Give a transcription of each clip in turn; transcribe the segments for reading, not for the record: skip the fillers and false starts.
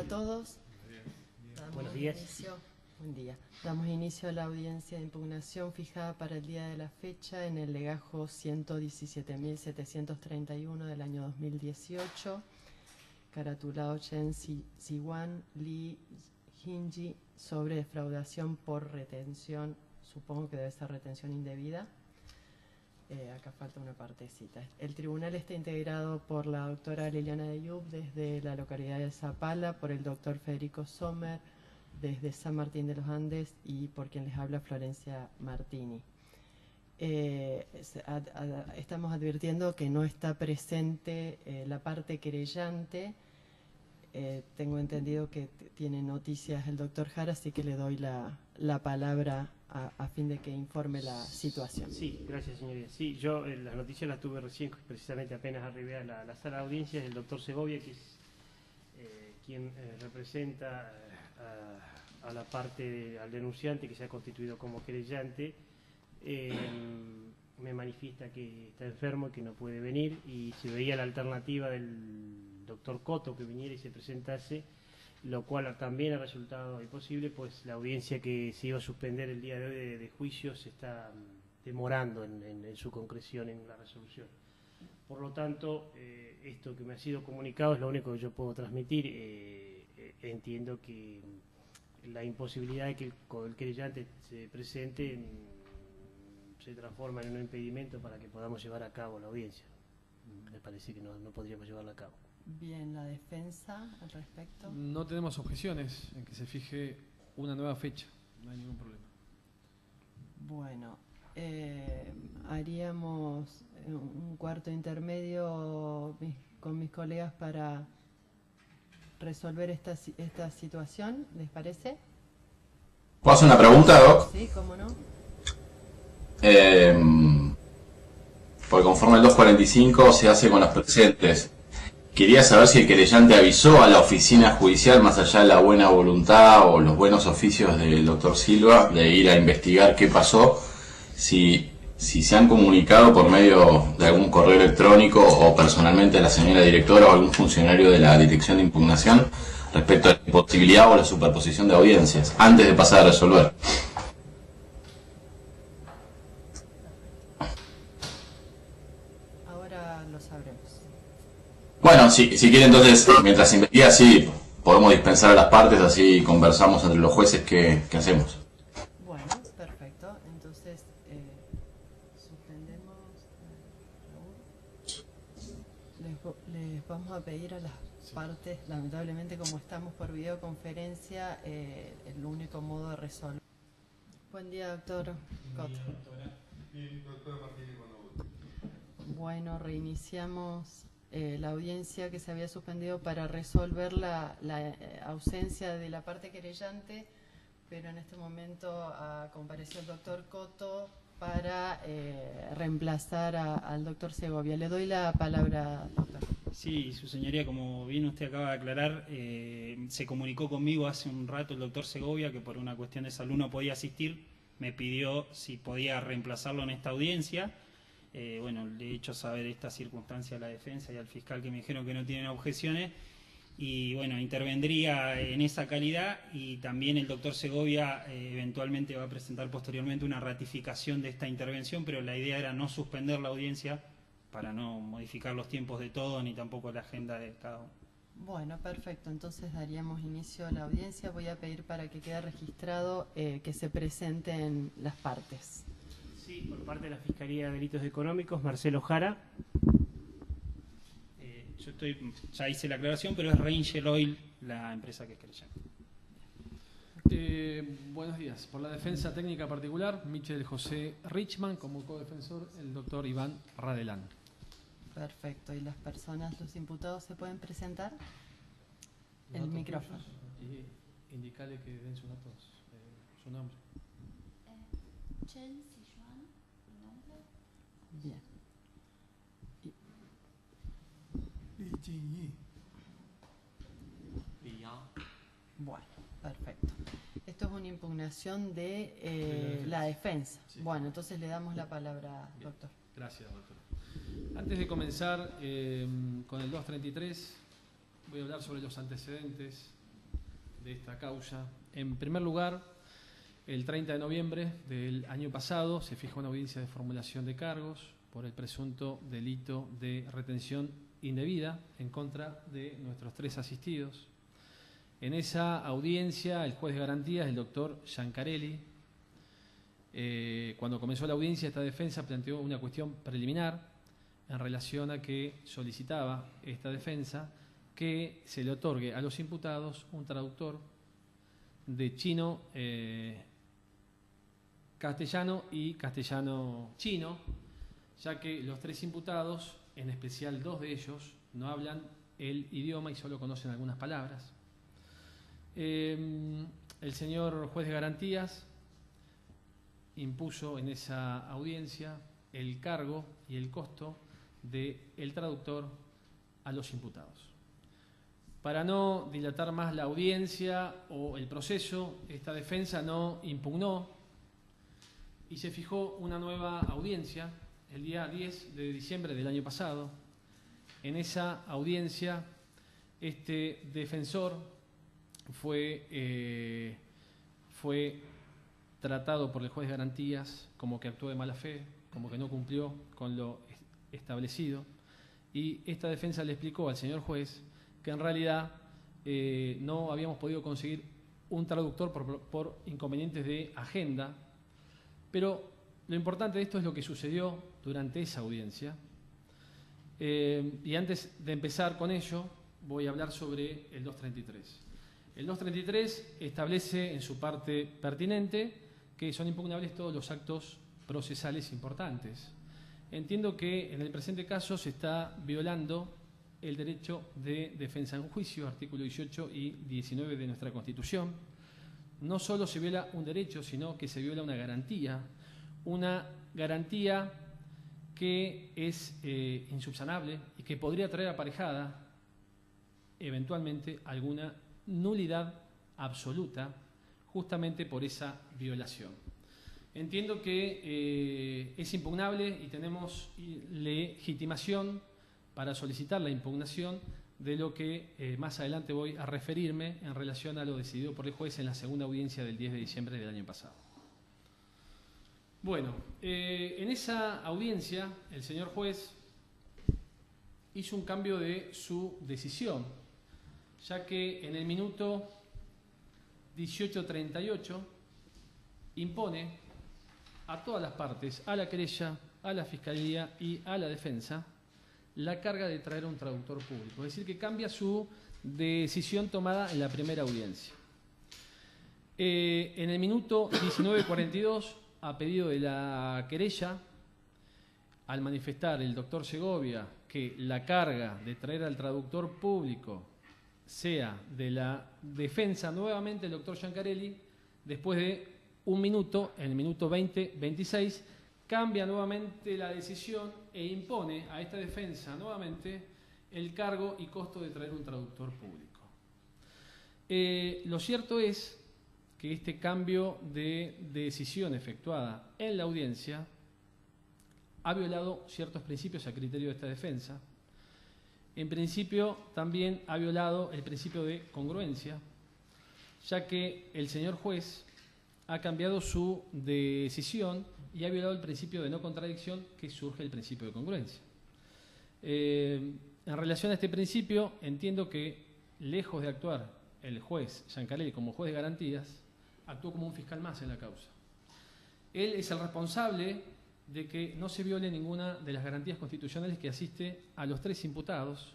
todos. Buenos días. Buen día. Damos inicio a la audiencia de impugnación fijada para el día de la fecha en el legajo 117.731 del año 2018, caratulado Chen Siwan Li Jinji, sobre defraudación por retención, supongo que debe ser retención indebida. Acá falta una partecita. El tribunal está integrado por la doctora Liliana Deyub desde la localidad de Zapala, por el doctor Federico Sommer desde San Martín de los Andes y por quien les habla Florencia Martini. Estamos advirtiendo que no está presente la parte querellante. Tengo entendido que tiene noticias el doctor Jara, así que le doy la palabra a fin de que informe la situación. Sí, gracias, señoría. Sí, yo las noticias las tuve recién, precisamente apenas arribé a la sala de audiencias del doctor Segovia, que es quien representa a la parte, al denunciante que se ha constituido como querellante. Me manifiesta que está enfermo y que no puede venir, y si veía la alternativa del doctor Coto que viniera y se presentase, lo cual también ha resultado imposible, pues la audiencia que se iba a suspender el día de hoy de juicio se está demorando en su concreción, en la resolución. Por lo tanto, esto que me ha sido comunicado es lo único que yo puedo transmitir. Entiendo que la imposibilidad de que el querellante se presente se transforma en un impedimento para que podamos llevar a cabo la audiencia. Me parece que no podríamos llevarla a cabo. Bien, ¿la defensa al respecto? No tenemos objeciones en que se fije una nueva fecha, no hay ningún problema. Bueno, haríamos un cuarto intermedio con mis colegas para resolver esta situación, ¿les parece? ¿Puedo hacer una pregunta, Doc? Sí, cómo no. Porque conforme el 245 se hace con los presentes. Quería saber si el querellante avisó a la oficina judicial, más allá de la buena voluntad o los buenos oficios del doctor Silva, de ir a investigar qué pasó, si se han comunicado por medio de algún correo electrónico o personalmente a la señora directora o algún funcionario de la Dirección de Impugnación respecto a la imposibilidad o la superposición de audiencias, antes de pasar a resolver. Ahora lo sabremos. Bueno, si quiere entonces, mientras se investiga, sí, podemos dispensar a las partes, así conversamos entre los jueces qué hacemos. Bueno, perfecto. Entonces, suspendemos. Les vamos a pedir a las partes, lamentablemente como estamos por videoconferencia, el único modo de resolver. Buen día, doctor. Buen día, doctora. Y doctora Martínez, cuando guste. Bueno, reiniciamos la audiencia que se había suspendido para resolver la ausencia de la parte querellante, pero en este momento compareció el doctor Coto para reemplazar al doctor Segovia. Le doy la palabra, doctor. Sí, su señoría, como bien usted acaba de aclarar, se comunicó conmigo hace un rato el doctor Segovia, que por una cuestión de salud no podía asistir, me pidió si podía reemplazarlo en esta audiencia. Bueno, le he hecho saber esta circunstancia a la defensa y al fiscal, que me dijeron que no tienen objeciones, y bueno, intervendría en esa calidad, y también el doctor Segovia eventualmente va a presentar posteriormente una ratificación de esta intervención, pero la idea era no suspender la audiencia para no modificar los tiempos de todos ni tampoco la agenda de cada uno. Bueno, perfecto. Entonces daríamos inicio a la audiencia. Voy a pedir para que quede registrado que se presenten las partes. Sí, por parte de la Fiscalía de Delitos Económicos, Marcelo Jara. Yo ya hice la aclaración, pero es Ranger Oil la empresa que es querellante. Buenos días. Por la defensa técnica particular, Michel José Richman, como codefensor, el doctor Iván Radelán. Perfecto. ¿Y las personas, los imputados, se pueden presentar? El micrófono. Y indicarle que den sus datos, su nombre. Chen Sichuan, mi nombre. Bien. Li Jinyi. Bueno, perfecto. Esto es una impugnación de la defensa. Sí. Bueno, entonces le damos la palabra, Bien. doctor. Gracias, doctor. Antes de comenzar con el 233, voy a hablar sobre los antecedentes de esta causa. En primer lugar, el 30 de noviembre del año pasado se fijó una audiencia de formulación de cargos por el presunto delito de retención indebida en contra de nuestros 3 asistidos. En esa audiencia, el juez de garantías, el doctor Giancarelli, cuando comenzó la audiencia, esta defensa planteó una cuestión preliminar en relación a que solicitaba esta defensa que se le otorgue a los imputados un traductor de chino, castellano y castellano-chino, ya que los 3 imputados, en especial 2 de ellos, no hablan el idioma y solo conocen algunas palabras. El señor juez de garantías impuso en esa audiencia el cargo y el costo del traductor a los imputados. Para no dilatar más la audiencia o el proceso, esta defensa no impugnó y se fijó una nueva audiencia el día 10 de diciembre del año pasado. En esa audiencia, este defensor fue tratado por el juez de garantías como que actuó de mala fe, como que no cumplió con lo establecido, y esta defensa le explicó al señor juez que en realidad no habíamos podido conseguir un traductor por inconvenientes de agenda, pero lo importante de esto es lo que sucedió durante esa audiencia. Y antes de empezar con ello, voy a hablar sobre el 233. El 233 establece en su parte pertinente que son impugnables todos los actos procesales importantes. Entiendo que en el presente caso se está violando el derecho de defensa en juicio, artículo 18 y 19 de nuestra Constitución. No solo se viola un derecho, sino que se viola una garantía que es insubsanable y que podría traer aparejada eventualmente alguna nulidad absoluta justamente por esa violación. Entiendo que es impugnable y tenemos legitimación para solicitar la impugnación de lo que más adelante voy a referirme en relación a lo decidido por el juez en la segunda audiencia del 10 de diciembre del año pasado. Bueno, en esa audiencia el señor juez hizo un cambio de su decisión, ya que en el minuto 18:38 impone a todas las partes, a la querella, a la fiscalía y a la defensa, la carga de traer a un traductor público. Es decir, que cambia su decisión tomada en la primera audiencia. En el minuto 19:42, a pedido de la querella, al manifestar el doctor Segovia que la carga de traer al traductor público sea de la defensa, nuevamente el doctor Giancarelli, después de un minuto, en el minuto 20:26, cambia nuevamente la decisión e impone a esta defensa nuevamente el cargo y costo de traer un traductor público. Lo cierto es que este cambio de decisión efectuada en la audiencia ha violado ciertos principios a criterio de esta defensa. En principio, también ha violado el principio de congruencia, ya que el señor juez ha cambiado su decisión y ha violado el principio de no contradicción que surge del principio de congruencia. En relación a este principio, entiendo que, lejos de actuar el juez Giancarelli como juez de garantías, actuó como un fiscal más en la causa. Él es el responsable de que no se viole ninguna de las garantías constitucionales que asiste a los 3 imputados.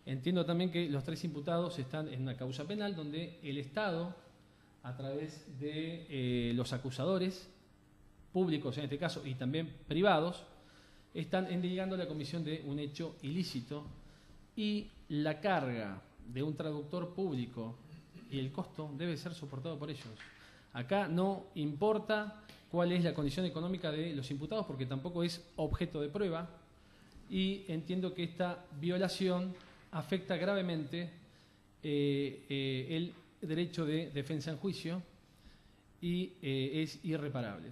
Entiendo también que los 3 imputados están en una causa penal donde el Estado, a través de los acusadores públicos en este caso y también privados, están endilgando la comisión de un hecho ilícito, y la carga de un traductor público y el costo debe ser soportado por ellos. Acá no importa cuál es la condición económica de los imputados, porque tampoco es objeto de prueba, y entiendo que esta violación afecta gravemente el derecho de defensa en juicio y es irreparable.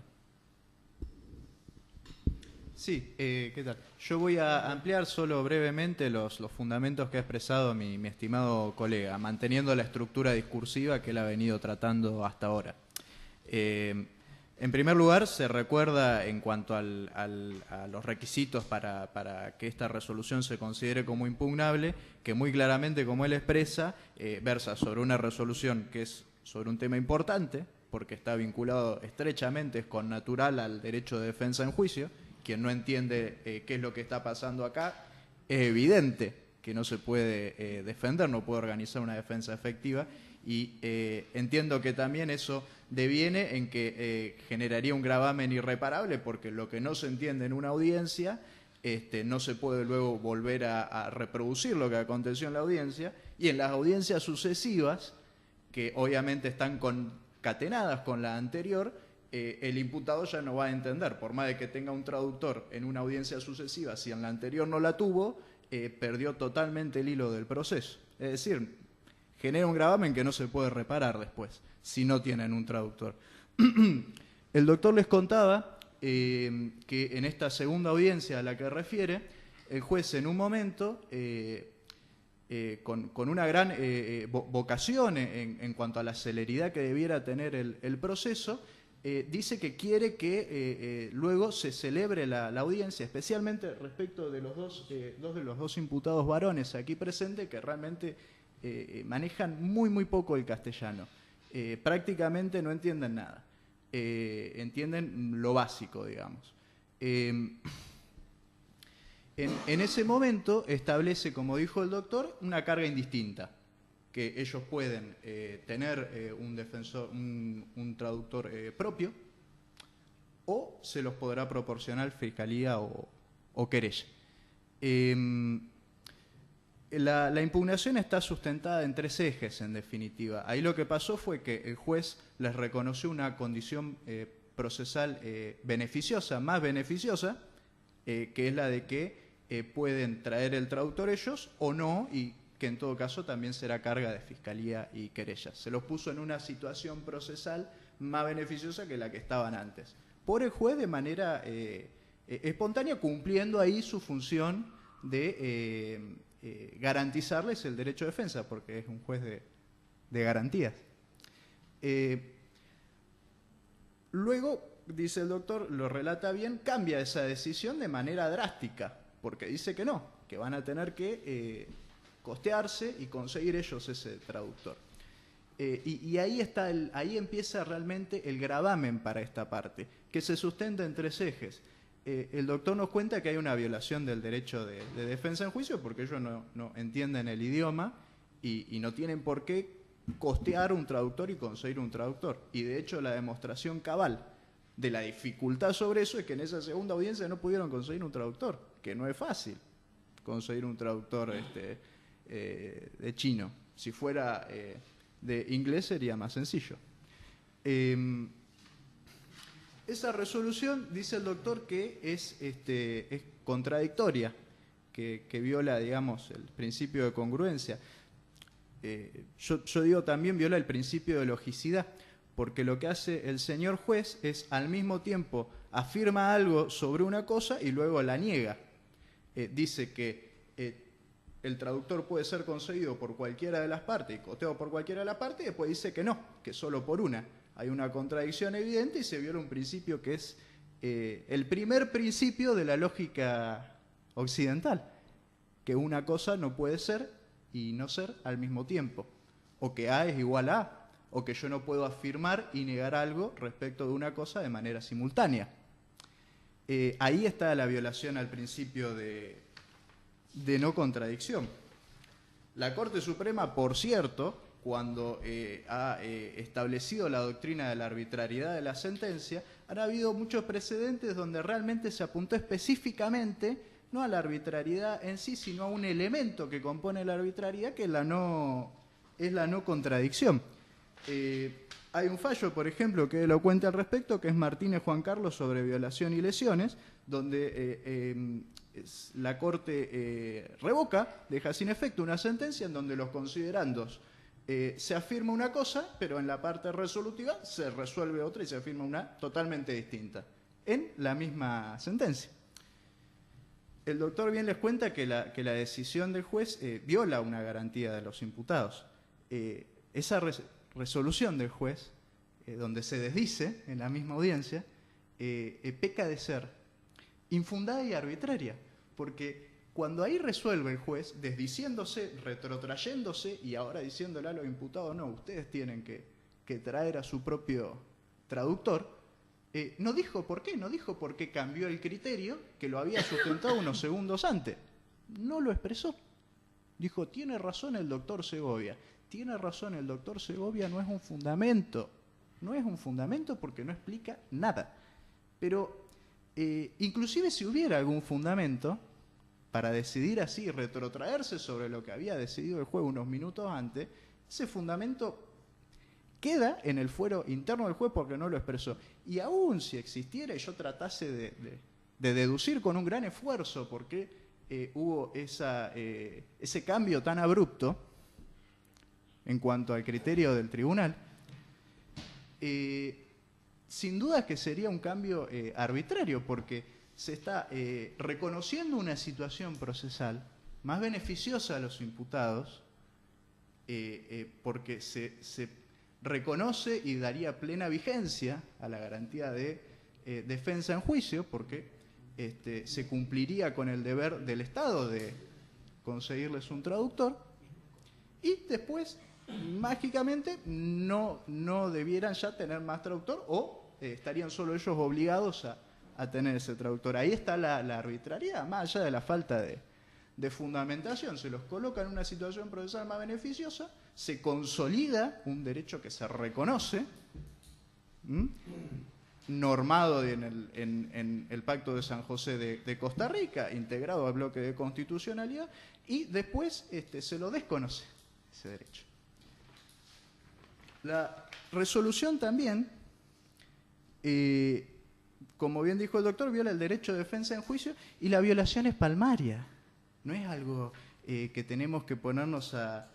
Sí, ¿qué tal? Yo voy a ampliar solo brevemente los fundamentos que ha expresado mi estimado colega, manteniendo la estructura discursiva que él ha venido tratando hasta ahora. En primer lugar, se recuerda en cuanto a los requisitos para que esta resolución se considere como impugnable, que muy claramente, como él expresa, versa sobre una resolución que es sobre un tema importante, porque está vinculado estrechamente, es connatural al derecho de defensa en juicio. Quien no entiende qué es lo que está pasando acá, es evidente que no se puede defender, no puede organizar una defensa efectiva, y entiendo que también eso deviene en que generaría un gravamen irreparable, porque lo que no se entiende en una audiencia no se puede luego volver a reproducir lo que aconteció en la audiencia, y en las audiencias sucesivas, que obviamente están concatenadas con la anterior, el imputado ya no va a entender, por más de que tenga un traductor en una audiencia sucesiva, si en la anterior no la tuvo, perdió totalmente el hilo del proceso. Es decir, genera un gravamen que no se puede reparar después, si no tienen un traductor. El doctor les contaba que en esta segunda audiencia a la que refiere, el juez en un momento, con una gran vocación en cuanto a la celeridad que debiera tener el proceso, dice que quiere que luego se celebre la audiencia, especialmente respecto de dos de los dos imputados varones aquí presentes, que realmente manejan muy poco el castellano. Prácticamente no entienden nada. Entienden lo básico, digamos. En ese momento establece, como dijo el doctor, una carga indistinta, que ellos pueden tener un defensor, un traductor propio, o se los podrá proporcionar fiscalía o querella. La impugnación está sustentada en 3 ejes, en definitiva. Ahí lo que pasó fue que el juez les reconoció una condición procesal beneficiosa, más beneficiosa, que es la de que pueden traer el traductor ellos o no, y que en todo caso también será carga de fiscalía y querella. Se los puso en una situación procesal más beneficiosa que la que estaban antes, por el juez de manera espontánea, cumpliendo ahí su función de garantizarles el derecho de defensa, porque es un juez de garantías. Luego, dice el doctor, lo relata bien, cambia esa decisión de manera drástica, porque dice que no, que van a tener que costearse y conseguir ellos ese traductor. Y ahí empieza realmente el gravamen para esta parte, que se sustenta en 3 ejes. El doctor nos cuenta que hay una violación del derecho de defensa en juicio, porque ellos no entienden el idioma y no tienen por qué costear un traductor y conseguir un traductor. Y de hecho la demostración cabal de la dificultad sobre eso es que en esa segunda audiencia no pudieron conseguir un traductor, que no es fácil conseguir un traductor de chino. Si fuera de inglés sería más sencillo. Esa resolución, dice el doctor, que es contradictoria, que viola, digamos, el principio de congruencia. Yo digo también viola el principio de logicidad, porque lo que hace el señor juez es al mismo tiempo afirma algo sobre una cosa y luego la niega. Dice que el traductor puede ser conseguido por cualquiera de las partes y costeado por cualquiera de las partes, y después dice que no, que solo por una. Hay una contradicción evidente y se viola un principio que es el primer principio de la lógica occidental, que una cosa no puede ser y no ser al mismo tiempo, o que A es igual a A, o que yo no puedo afirmar y negar algo respecto de una cosa de manera simultánea. Ahí está la violación al principio de no contradicción. La Corte Suprema, por cierto, cuando ha establecido la doctrina de la arbitrariedad de la sentencia, han habido muchos precedentes donde realmente se apuntó específicamente no a la arbitrariedad en sí, sino a un elemento que compone la arbitrariedad, que es la no contradicción. Hay un fallo, por ejemplo, que elocuente al respecto, que es Martínez Juan Carlos sobre violación y lesiones, donde la Corte revoca, deja sin efecto una sentencia en donde los considerandos se afirma una cosa, pero en la parte resolutiva se resuelve otra y se afirma una totalmente distinta, en la misma sentencia. el doctor bien les cuenta que la decisión del juez viola una garantía de los imputados. Esa resolución del juez, donde se desdice en la misma audiencia, peca de ser infundada y arbitraria, porque cuando ahí resuelve el juez, desdiciéndose, retrotrayéndose y ahora diciéndole a los imputados, no, ustedes tienen que traer a su propio traductor, no dijo por qué, no dijo por qué cambió el criterio que lo había sustentado unos segundos antes. No lo expresó. Dijo, tiene razón el doctor Segovia. Tiene razón el doctor Segovia, no es un fundamento. No es un fundamento porque no explica nada. Pero inclusive si hubiera algún fundamento para decidir así, retrotraerse sobre lo que había decidido el juez unos minutos antes, ese fundamento queda en el fuero interno del juez porque no lo expresó. Y aún si existiera y yo tratase de deducir con un gran esfuerzo por qué hubo ese cambio tan abrupto en cuanto al criterio del tribunal, sin duda que sería un cambio arbitrario, porque se está reconociendo una situación procesal más beneficiosa a los imputados, porque se reconoce y daría plena vigencia a la garantía de defensa en juicio, porque se cumpliría con el deber del Estado de conseguirles un traductor, y después, mágicamente, no debieran ya tener más traductor, o estarían solo ellos obligados a tener ese traductor. Ahí está la arbitrariedad, más allá de la falta de fundamentación. Se los coloca en una situación procesal más beneficiosa, se consolida un derecho que se reconoce, normado en el Pacto de San José de Costa Rica, integrado al bloque de constitucionalidad, y después se lo desconoce ese derecho. La resolución también, como bien dijo el doctor, viola el derecho de defensa en juicio, y la violación es palmaria. No es algo que tenemos que ponernos a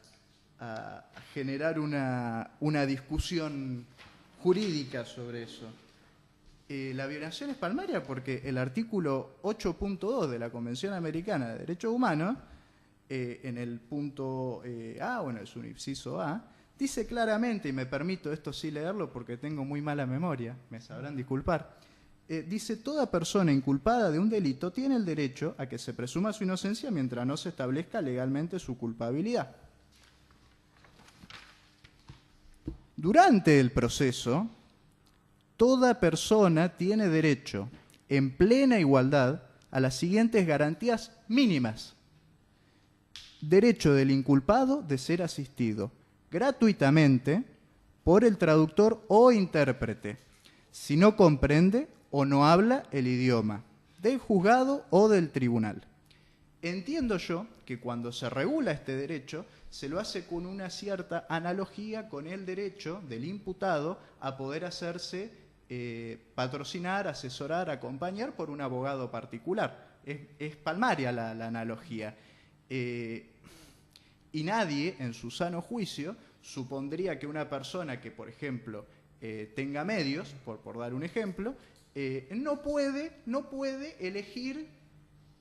generar una discusión jurídica sobre eso. La violación es palmaria porque el artículo 8.2 de la Convención Americana de Derechos Humanos, en el punto A o en el subinciso A, dice claramente, y me permito esto sí leerlo porque tengo muy mala memoria, me sabrán disculpar, dice, toda persona inculpada de un delito tiene el derecho a que se presuma su inocencia mientras no se establezca legalmente su culpabilidad. Durante el proceso, toda persona tiene derecho, en plena igualdad, a las siguientes garantías mínimas. Derecho del inculpado de ser asistido gratuitamente por el traductor o intérprete, si no comprende o no habla el idioma del juzgado o del tribunal. Entiendo yo que cuando se regula este derecho, se lo hace con una cierta analogía con el derecho del imputado a poder hacerse patrocinar, asesorar, acompañar por un abogado particular. Es palmaria la analogía. Y nadie, en su sano juicio, supondría que una persona que, por ejemplo, tenga medios, por dar un ejemplo, no puede elegir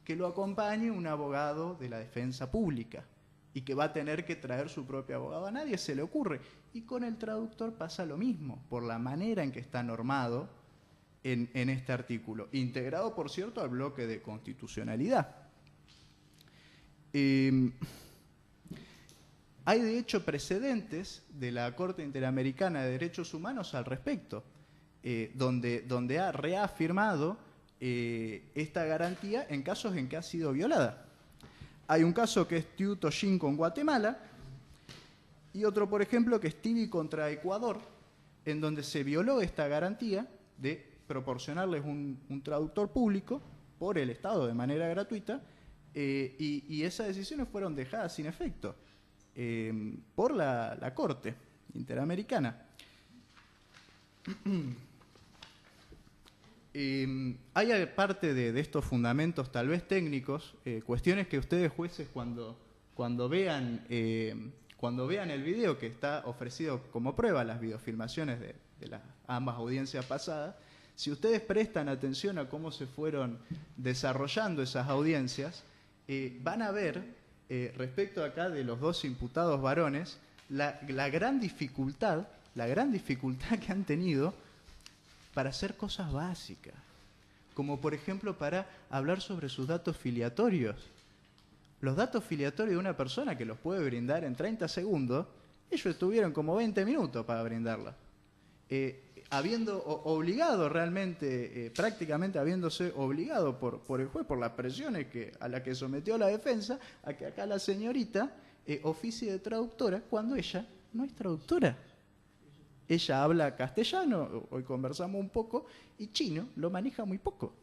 que lo acompañe un abogado de la defensa pública y que va a tener que traer su propio abogado. A nadie se le ocurre. Y con el traductor pasa lo mismo, por la manera en que está normado en este artículo, integrado, por cierto, al bloque de constitucionalidad. Hay, de hecho, precedentes de la Corte Interamericana de Derechos Humanos al respecto, donde ha reafirmado esta garantía en casos en que ha sido violada. Hay un caso que es Tiu Toshin con Guatemala y otro, por ejemplo, que es Tibi contra Ecuador, en donde se violó esta garantía de proporcionarles un traductor público por el Estado de manera gratuita, y esas decisiones fueron dejadas sin efecto por la Corte Interamericana. Hay, aparte de estos fundamentos tal vez técnicos, cuestiones que ustedes, jueces, cuando vean el video que está ofrecido como prueba, las videofilmaciones de las ambas audiencias pasadas, Si ustedes prestan atención a cómo se fueron desarrollando esas audiencias, van a ver, respecto acá de los dos imputados varones, la gran dificultad que han tenido para hacer cosas básicas, como por ejemplo para hablar sobre sus datos filiatorios. Los datos filiatorios de una persona que los puede brindar en 30 segundos, ellos estuvieron como 20 minutos para brindarla. Habiendo obligado realmente, prácticamente habiéndose obligado por el juez, por las presiones a las que sometió la defensa, a que acá la señorita oficie de traductora cuando ella no es traductora. Ella habla castellano, hoy conversamos un poco, y chino lo maneja muy poco.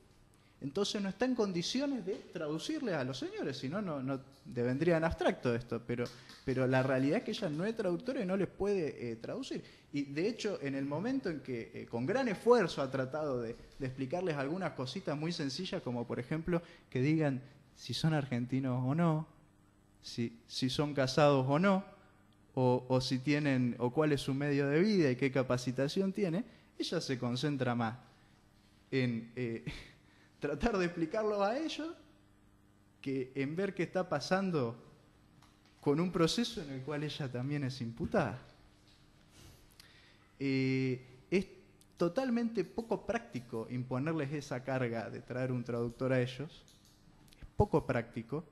Entonces no está en condiciones de traducirle a los señores, si no, no vendría en abstracto esto, pero la realidad es que ella no es traductora y no les puede traducir. Y de hecho, en el momento en que con gran esfuerzo ha tratado de explicarles algunas cositas muy sencillas, como por ejemplo que digan si son argentinos o no, si son casados o no, o si tienen, o cuál es su medio de vida y qué capacitación tiene, ella se concentra más en tratar de explicarlo a ellos que en ver qué está pasando con un proceso en el cual ella también es imputada. Es totalmente poco práctico imponerles esa carga de traer un traductor a ellos, es poco práctico,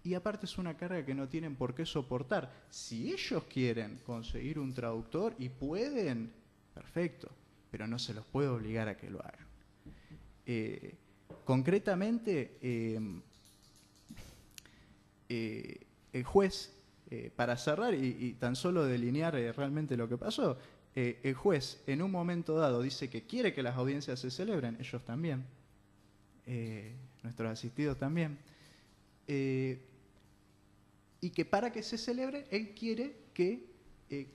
y aparte es una carga que no tienen por qué soportar. Si ellos quieren conseguir un traductor y pueden, perfecto, pero no se los puede obligar a que lo hagan. Concretamente, el juez, para cerrar y tan solo delinear realmente lo que pasó, el juez en un momento dado dice que quiere que las audiencias se celebren, ellos también, nuestros asistidos también, y que para que se celebre él quiere que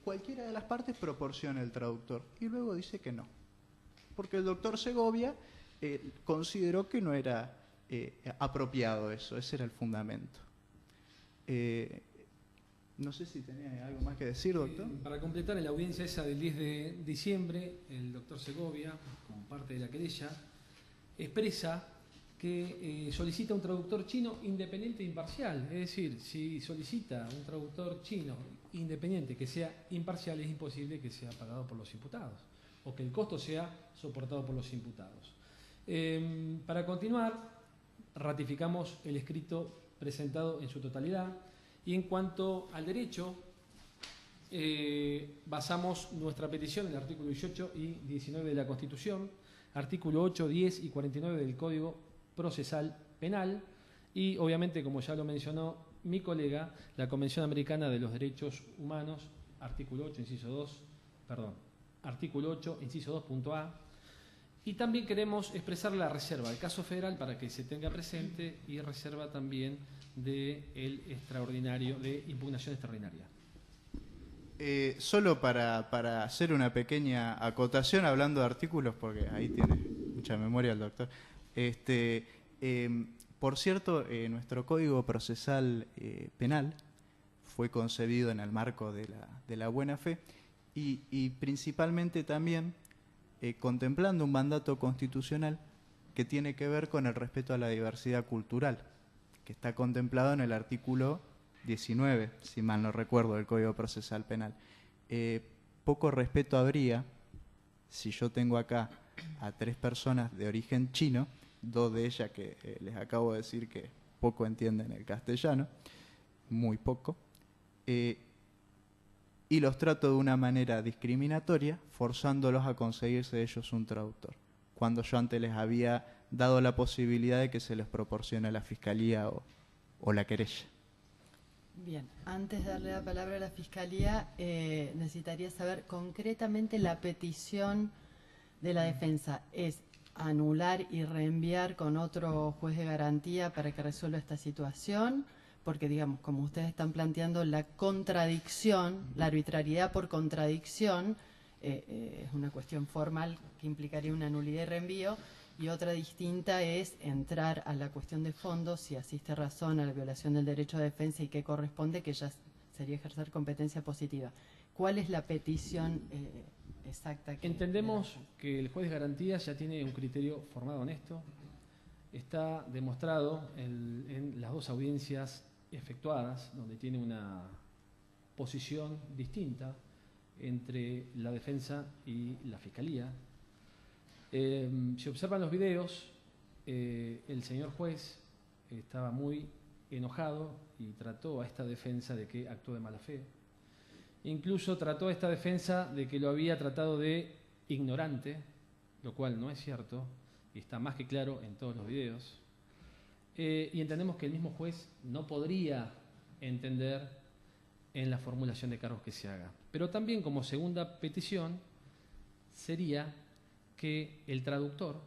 cualquiera de las partes proporcione el traductor, y luego dice que no, porque el doctor Segovia consideró que no era apropiado eso, ese era el fundamento. No sé si tenía algo más que decir, doctor. Para completar, en la audiencia esa del 10 de diciembre, el doctor Segovia, como parte de la querella, expresa que solicita un traductor chino independiente e imparcial. Es decir, si solicita un traductor chino independiente que sea imparcial, es imposible que sea pagado por los imputados o que el costo sea soportado por los imputados. Para continuar, ratificamos el escrito presentado en su totalidad y en cuanto al derecho, basamos nuestra petición en el artículo 18 y 19 de la Constitución, artículo 8, 10 y 49 del Código Procesal Penal y obviamente, como ya lo mencionó mi colega, la Convención Americana de los Derechos Humanos, artículo 8, inciso 2.a. Y también queremos expresar la reserva del caso federal para que se tenga presente y reserva también del extraordinario, de impugnación extraordinaria. Solo para hacer una pequeña acotación hablando de artículos, porque ahí tiene mucha memoria el doctor. Por cierto, nuestro Código Procesal Penal fue concebido en el marco de la buena fe y principalmente también contemplando un mandato constitucional que tiene que ver con el respeto a la diversidad cultural, que está contemplado en el artículo 19, si mal no recuerdo, del Código Procesal Penal. Poco respeto habría si yo tengo acá a 3 personas de origen chino, 2 de ellas que les acabo de decir que poco entienden el castellano, muy poco, y los trato de una manera discriminatoria, forzándolos a conseguirse ellos un traductor, cuando yo antes les había dado la posibilidad de que se les proporcione la Fiscalía o la querella. Bien, antes de darle la palabra a la Fiscalía, necesitaría saber concretamente la petición de la defensa. ¿Es anular y reenviar con otro juez de garantía para que resuelva esta situación? Porque, digamos, como ustedes están planteando, la contradicción, la arbitrariedad por contradicción, es una cuestión formal que implicaría una nulidad y reenvío, y otra distinta es entrar a la cuestión de fondo, si asiste razón a la violación del derecho de defensa y qué corresponde, que ya sería ejercer competencia positiva. ¿Cuál es la petición exacta. Que Entendemos que el juez de garantía ya tiene un criterio formado en esto. Está demostrado en las dos audiencias efectuadas, donde tiene una posición distinta entre la defensa y la fiscalía. Si observan los videos, el señor juez estaba muy enojado y trató a esta defensa de que actuó de mala fe. Incluso trató a esta defensa de que lo había tratado de ignorante, lo cual no es cierto y está más que claro en todos los videos. Y entendemos que el mismo juez no podría entender en la formulación de cargos que se haga. Pero también, como segunda petición, sería que el traductor,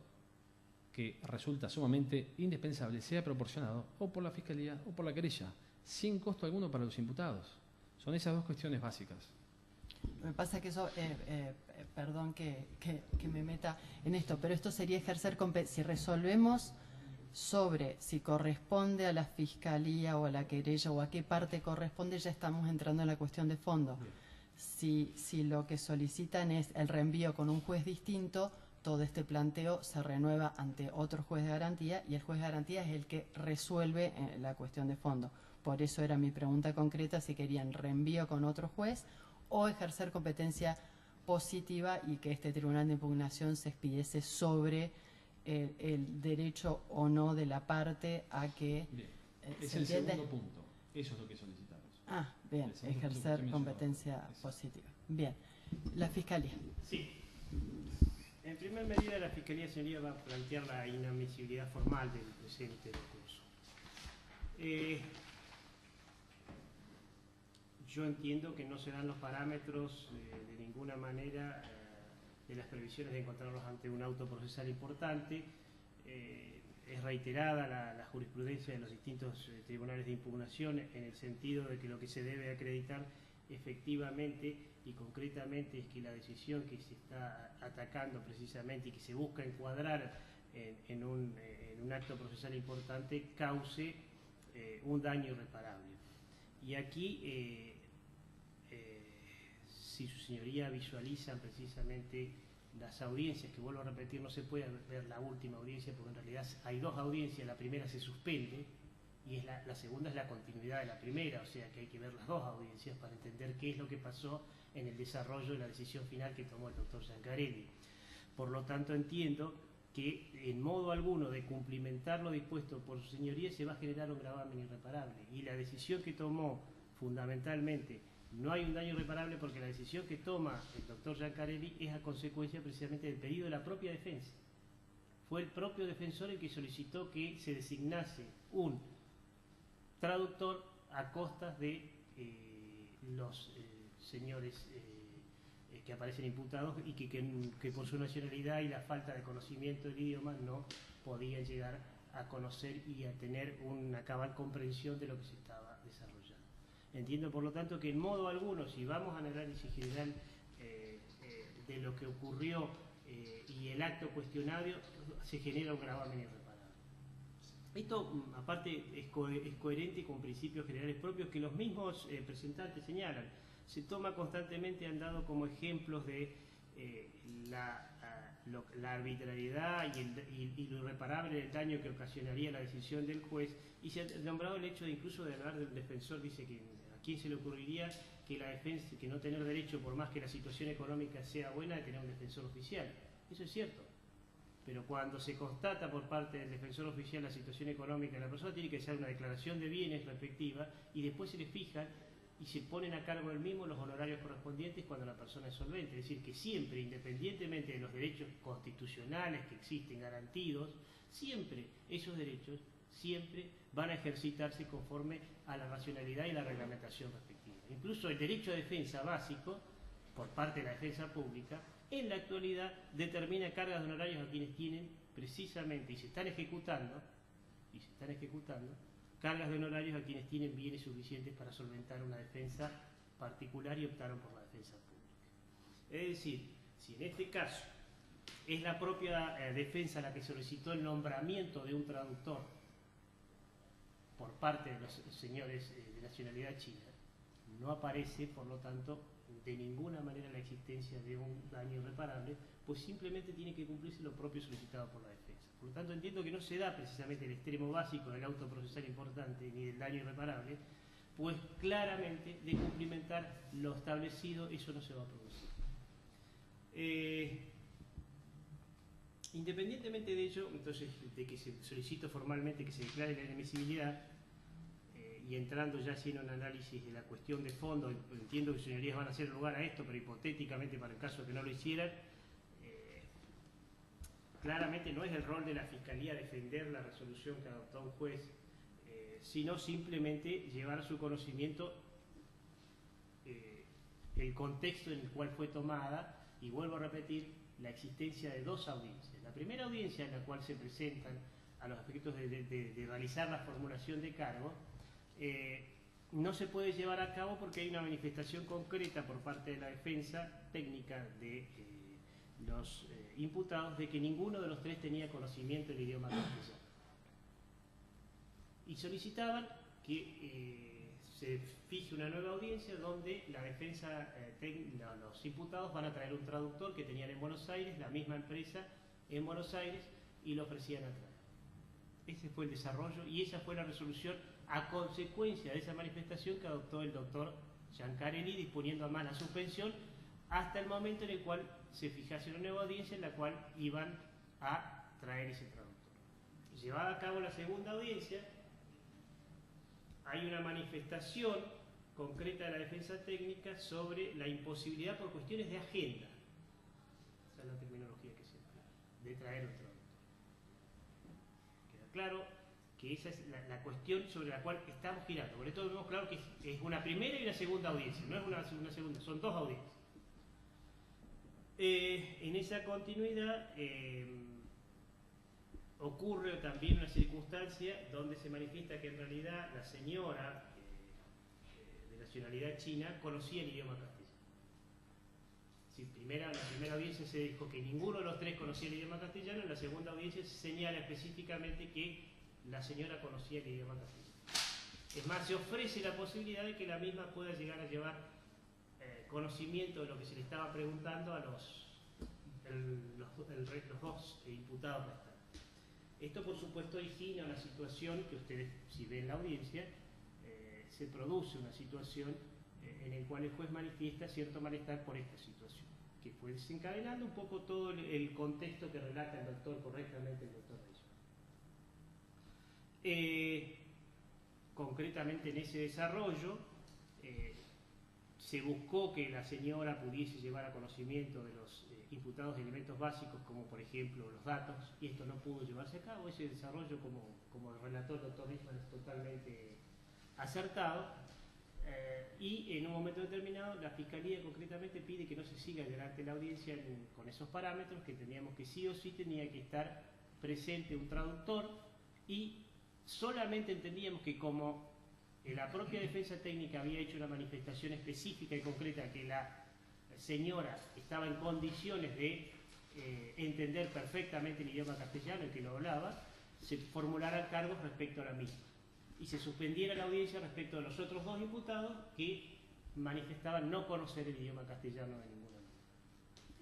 que resulta sumamente indispensable, sea proporcionado o por la Fiscalía o por la querella, sin costo alguno para los imputados. Son esas dos cuestiones básicas. Me pasa que eso, perdón que me meta en esto, pero esto sería ejercer si resolvemos sobre si corresponde a la Fiscalía o a la querella o a qué parte corresponde, ya estamos entrando en la cuestión de fondo. Si lo que solicitan es el reenvío con un juez distinto, todo este planteo se renueva ante otro juez de garantía y el juez de garantía es el que resuelve la cuestión de fondo. Por eso era mi pregunta concreta, si querían reenvío con otro juez o ejercer competencia positiva y que este tribunal de impugnación se expidiese sobre el derecho o no de la parte a que... Es el segundo punto. Eso es lo que solicitamos. Ah, bien, ejercer competencia positiva. Bien, la Fiscalía. Sí. En primer medida, la Fiscalía, señoría, va a plantear la inadmisibilidad formal del presente recurso. Yo entiendo que no se dan los parámetros de ninguna manera de las previsiones de encontrarlos ante un auto procesal importante. Es reiterada la jurisprudencia de los distintos tribunales de impugnación en el sentido de que lo que se debe acreditar efectivamente y concretamente es que la decisión que se está atacando precisamente y que se busca encuadrar en un acto procesal importante cause un daño irreparable. Y aquí, si su señoría visualizan precisamente las audiencias, que vuelvo a repetir, no se puede ver la última audiencia porque en realidad hay dos audiencias, la primera se suspende y la segunda es la continuidad de la primera, o sea que hay que ver las dos audiencias para entender qué es lo que pasó en el desarrollo de la decisión final que tomó el doctor Giancarelli. Por lo tanto, entiendo que en modo alguno de cumplimentar lo dispuesto por su señoría se va a generar un gravamen irreparable, y la decisión que tomó fundamentalmente, no hay un daño irreparable porque la decisión que toma el doctor Giancarelli es a consecuencia precisamente del pedido de la propia defensa. Fue el propio defensor el que solicitó que se designase un traductor a costas de los señores que aparecen imputados y que por su nacionalidad y la falta de conocimiento del idioma no podían llegar a conocer y a tener una cabal comprensión de lo que se estaba desarrollando. Entiendo, por lo tanto, que en modo alguno, si vamos a análisis general de lo que ocurrió y el acto cuestionado, se genera un gravamen irreparable. Esto, aparte, es coherente con principios generales propios que los mismos presentantes señalan. Se toma constantemente, han dado como ejemplos de la arbitrariedad y lo irreparable del daño que ocasionaría la decisión del juez, y se ha nombrado el hecho de incluso de hablar del defensor. Dice que a quién se le ocurriría que la defensa, que no tener derecho, por más que la situación económica sea buena, de tener un defensor oficial. Eso es cierto, pero cuando se constata por parte del defensor oficial la situación económica de la persona, tiene que hacer una declaración de bienes respectiva y después se le fijan y se ponen a cargo del mismo los honorarios correspondientes cuando la persona es solvente. Es decir, que siempre, independientemente de los derechos constitucionales que existen garantidos, siempre esos derechos siempre van a ejercitarse conforme a la racionalidad y la reglamentación respectiva. Incluso el derecho a defensa básico, por parte de la defensa pública, en la actualidad determina cargas de honorarios a quienes tienen precisamente, y se están ejecutando, cargas de honorarios a quienes tienen bienes suficientes para solventar una defensa particular y optaron por la defensa pública. Es decir, si en este caso es la propia defensa la que solicitó el nombramiento de un traductor por parte de los señores de nacionalidad china, no aparece, por lo tanto, de ninguna manera la existencia de un daño irreparable, pues simplemente tiene que cumplirse lo propio solicitado por la defensa. Por lo tanto, entiendo que no se da precisamente el extremo básico del auto procesal importante ni del daño irreparable, pues claramente de cumplimentar lo establecido eso no se va a producir. Independientemente de ello, entonces, de que se solicito formalmente que se declare la inadmisibilidad, y entrando ya así en un análisis de la cuestión de fondo, entiendo que sus señorías van a hacer lugar a esto, pero hipotéticamente para el caso que no lo hicieran, claramente no es el rol de la Fiscalía defender la resolución que adoptó un juez, sino simplemente llevar a su conocimiento el contexto en el cual fue tomada, y vuelvo a repetir, la existencia de dos audiencias. La primera audiencia en la cual se presentan a los efectos de realizar la formulación de cargo, no se puede llevar a cabo porque hay una manifestación concreta por parte de la defensa técnica de los imputados de que ninguno de los tres tenía conocimiento del idioma castellano. Y solicitaban que se fije una nueva audiencia donde la defensa, los imputados van a traer un traductor que tenían en Buenos Aires, la misma empresa en Buenos Aires, y lo ofrecían a traer. Ese fue el desarrollo y esa fue la resolución a consecuencia de esa manifestación que adoptó el doctor Giancarelli, disponiendo además la suspensión hasta el momento en el cual se fijase una nueva audiencia en la cual iban a traer ese traductor. Llevada a cabo la segunda audiencia, hay una manifestación concreta de la defensa técnica sobre la imposibilidad por cuestiones de agenda, esa es la terminología que se emplea, de traer un traductor. Queda claro que esa es la cuestión sobre la cual estamos girando. Por esto vemos claro que es una primera y una segunda audiencia, no es una segunda, son dos audiencias. En esa continuidad ocurre también una circunstancia donde se manifiesta que en realidad la señora de nacionalidad china conocía el idioma castellano. Si en la primera audiencia se dijo que ninguno de los tres conocía el idioma castellano, en la segunda audiencia se señala específicamente que la señora conocía el idioma castellano. Es más, se ofrece la posibilidad de que la misma pueda llegar a llevar conocimiento de lo que se le estaba preguntando a los dos imputados restantes. Esto, por supuesto, origina una situación que ustedes, si ven la audiencia, se produce una situación en la cual el juez manifiesta cierto malestar por esta situación, que fue desencadenando un poco todo el contexto que relata el doctor correctamente, el doctor Reyes. Concretamente en ese desarrollo, se buscó que la señora pudiese llevar a conocimiento de los imputados elementos básicos, como por ejemplo los datos, y esto no pudo llevarse a cabo. Ese desarrollo, como relató el doctor Richman, es totalmente acertado, y en un momento determinado la Fiscalía concretamente pide que no se siga adelante la audiencia con esos parámetros, que teníamos que sí o sí tenía que estar presente un traductor, y solamente entendíamos que como la propia defensa técnica había hecho una manifestación específica y concreta que la señora estaba en condiciones de entender perfectamente el idioma castellano y que lo hablaba, se formularan cargos respecto a la misma y se suspendiera la audiencia respecto a los otros dos imputados que manifestaban no conocer el idioma castellano de ninguna manera.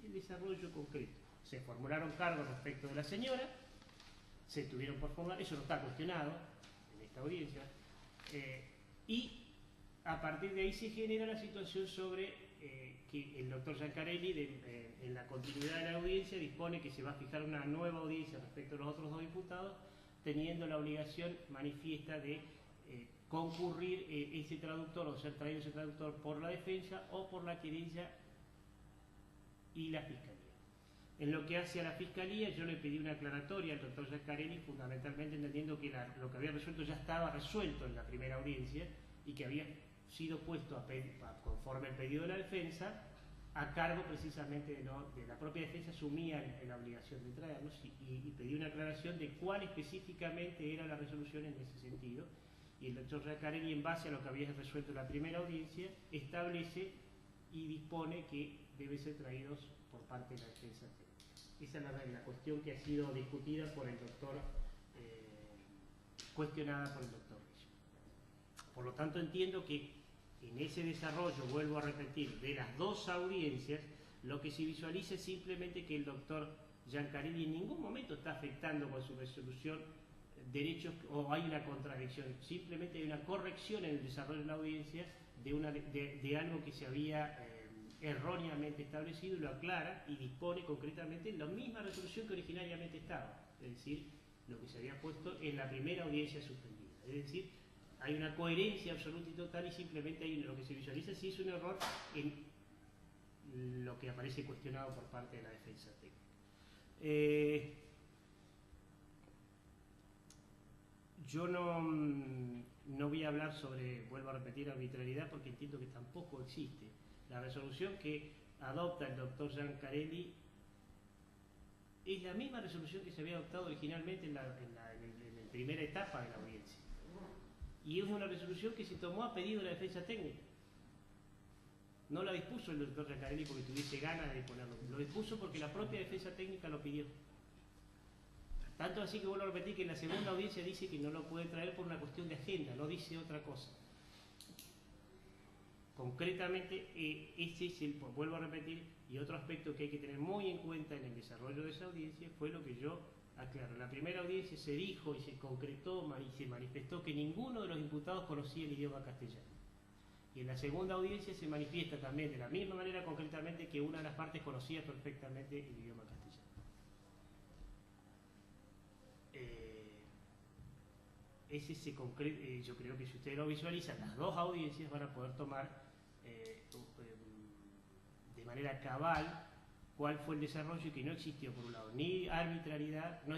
El desarrollo concreto: se formularon cargos respecto de la señora, se tuvieron por formular, eso no está cuestionado en esta audiencia, y a partir de ahí se genera la situación sobre que el doctor Giancarelli, en la continuidad de la audiencia, dispone que se va a fijar una nueva audiencia respecto a los otros dos imputados, teniendo la obligación manifiesta de concurrir ese traductor o ser traído ese traductor por la defensa o por la querella y la fiscalía. En lo que hace a la fiscalía, yo le pedí una aclaratoria al doctor Giancarelli, fundamentalmente entendiendo que lo que había resuelto ya estaba resuelto en la primera audiencia y que había sido puesto conforme al pedido de la defensa, a cargo precisamente de la propia defensa, asumía la obligación de traerlos, y pedí una aclaración de cuál específicamente era la resolución en ese sentido, y el doctor Giancarelli, en base a lo que había resuelto en la primera audiencia, establece y dispone que deben ser traídos por parte de la defensa técnica. Esa es la cuestión que ha sido discutida por el doctor, cuestionada por el doctor Reyes. Por lo tanto, entiendo que en ese desarrollo, vuelvo a repetir, de las dos audiencias, lo que se visualiza es simplemente que el doctor Giancarelli en ningún momento está afectando con su resolución derechos o hay una contradicción, simplemente hay una corrección en el desarrollo de la audiencia de algo que se había erróneamente establecido, y lo aclara y dispone concretamente la misma resolución que originariamente estaba, es decir, lo que se había puesto en la primera audiencia suspendida. Es decir, hay una coherencia absoluta y total, y simplemente hay lo que se visualiza si es un error en lo que aparece cuestionado por parte de la defensa técnica. Yo no voy a hablar sobre, vuelvo a repetir, arbitrariedad, porque entiendo que tampoco existe. La resolución que adopta el doctor Giancarelli es la misma resolución que se había adoptado originalmente en la primera etapa de la audiencia. Y es una resolución que se tomó a pedido de la defensa técnica. No la dispuso el doctor Giancarelli porque tuviese ganas de disponerlo. Lo dispuso porque la propia defensa técnica lo pidió. Tanto así que vuelvo a repetir que en la segunda audiencia dice que no lo puede traer por una cuestión de agenda, no dice otra cosa. Concretamente, ese es el, vuelvo a repetir, y otro aspecto que hay que tener muy en cuenta en el desarrollo de esa audiencia fue lo que yo aclaro. En la primera audiencia se dijo y se concretó y se manifestó que ninguno de los imputados conocía el idioma castellano. Y en la segunda audiencia se manifiesta también de la misma manera concretamente que una de las partes conocía perfectamente el idioma castellano. Yo creo que si ustedes lo visualizan, las dos audiencias van a poder tomar de manera cabal cuál fue el desarrollo, y que no existió, por un lado, ni arbitrariedad, no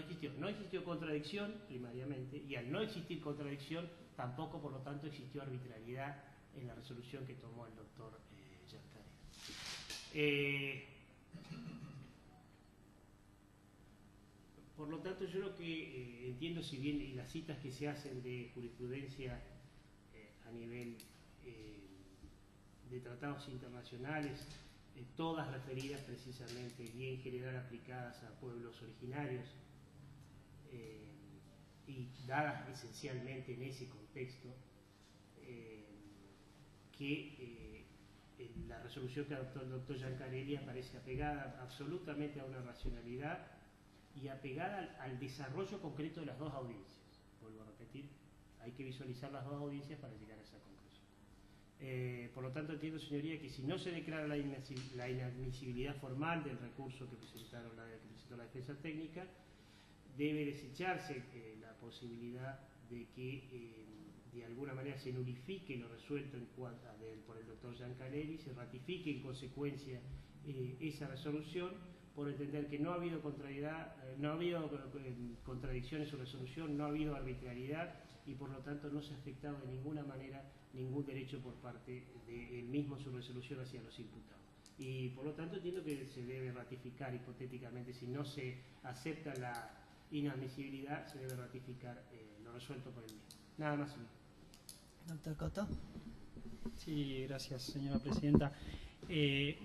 existió contradicción primariamente, y al no existir contradicción tampoco, por lo tanto, existió arbitrariedad en la resolución que tomó el doctor Giancarelli. Por lo tanto, yo lo que entiendo, si bien y las citas que se hacen de jurisprudencia a nivel de tratados internacionales, todas referidas precisamente y en general aplicadas a pueblos originarios y dadas esencialmente en ese contexto, que la resolución que adoptó el doctor Giancarelli aparece apegada absolutamente a una racionalidad y apegada al desarrollo concreto de las dos audiencias. Vuelvo a repetir, hay que visualizar las dos audiencias para llegar a esa conclusión. Por lo tanto, entiendo, señoría, que si no se declara la inadmisibilidad formal del recurso que presentó la defensa técnica, debe desecharse la posibilidad de que de alguna manera se nulifique lo resuelto por el doctor Giancarelli, se ratifique en consecuencia esa resolución, por entender que no ha habido contradicción en su resolución, no ha habido arbitrariedad, y por lo tanto no se ha afectado de ninguna manera ningún derecho por parte de él mismo en su resolución hacia los imputados. Y por lo tanto entiendo que se debe ratificar hipotéticamente, si no se acepta la inadmisibilidad, se debe ratificar lo resuelto por él mismo. Nada más. Doctor Cotto. Sí, gracias, señora presidenta.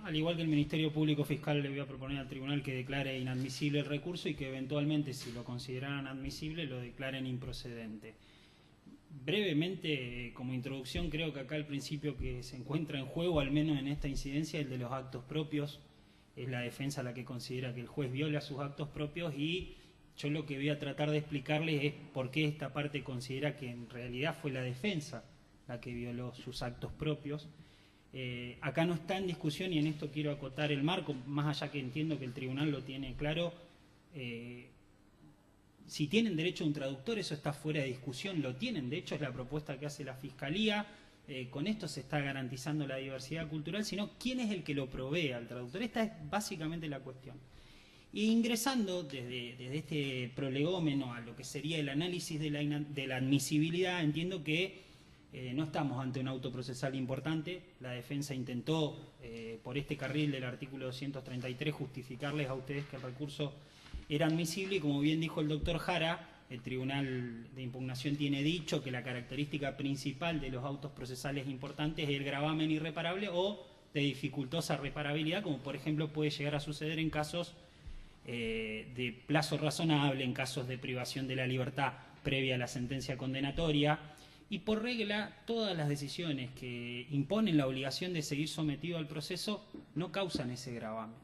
Al igual que el Ministerio Público Fiscal, le voy a proponer al tribunal que declare inadmisible el recurso y que eventualmente, si lo consideraran admisible, lo declaren improcedente. Brevemente, como introducción, creo que acá el principio que se encuentra en juego, al menos en esta incidencia, el de los actos propios. Es la defensa la que considera que el juez viola sus actos propios, y yo lo que voy a tratar de explicarles es por qué esta parte considera que en realidad fue la defensa la que violó sus actos propios. Acá no está en discusión, y en esto quiero acotar el marco, más allá que entiendo que el tribunal lo tiene claro. Si tienen derecho a un traductor, eso está fuera de discusión, lo tienen. De hecho, es la propuesta que hace la Fiscalía. Con esto se está garantizando la diversidad cultural, sino quién es el que lo provee al traductor. Esta es básicamente la cuestión. Y ingresando desde este prolegómeno a lo que sería el análisis de la admisibilidad, entiendo que no estamos ante un auto procesal importante. La defensa intentó, por este carril del artículo 233, justificarles a ustedes que el recurso era admisible, y como bien dijo el doctor Jara, el Tribunal de Impugnación tiene dicho que la característica principal de los autos procesales importantes es el gravamen irreparable o de dificultosa reparabilidad, como por ejemplo puede llegar a suceder en casos de plazo razonable, en casos de privación de la libertad previa a la sentencia condenatoria, Y por regla, todas las decisiones que imponen la obligación de seguir sometido al proceso no causan ese gravamen.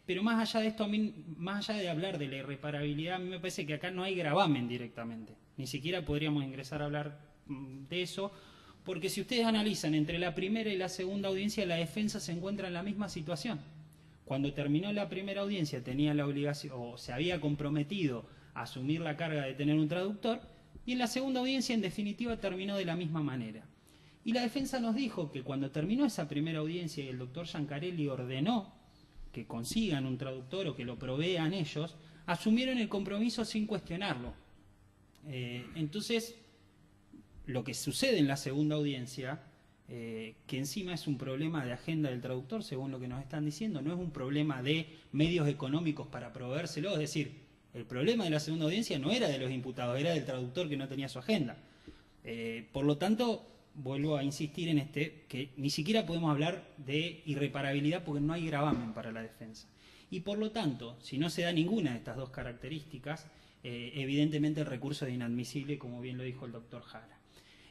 Pero más allá de esto, a mí, más allá de hablar de la irreparabilidad, a mí me parece que acá no hay gravamen directamente. Ni siquiera podríamos ingresar a hablar de eso, porque si ustedes analizan entre la primera y la segunda audiencia, la defensa se encuentra en la misma situación. Cuando terminó la primera audiencia tenía la obligación, o se había comprometido a asumir la carga de tener un traductor, y en la segunda audiencia en definitiva terminó de la misma manera. Y la defensa nos dijo que cuando terminó esa primera audiencia y el doctor Giancarelli ordenó que consigan un traductor o que lo provean ellos, asumieron el compromiso sin cuestionarlo. Entonces, lo que sucede en la segunda audiencia, que encima es un problema de agenda del traductor, según lo que nos están diciendo, no es un problema de medios económicos para proveérselo, es decir, el problema de la segunda audiencia no era de los imputados, era del traductor que no tenía su agenda. Por lo tanto, vuelvo a insistir en que ni siquiera podemos hablar de irreparabilidad porque no hay gravamen para la defensa. Y por lo tanto, si no se da ninguna de estas dos características, evidentemente el recurso es inadmisible, como bien lo dijo el doctor Jara.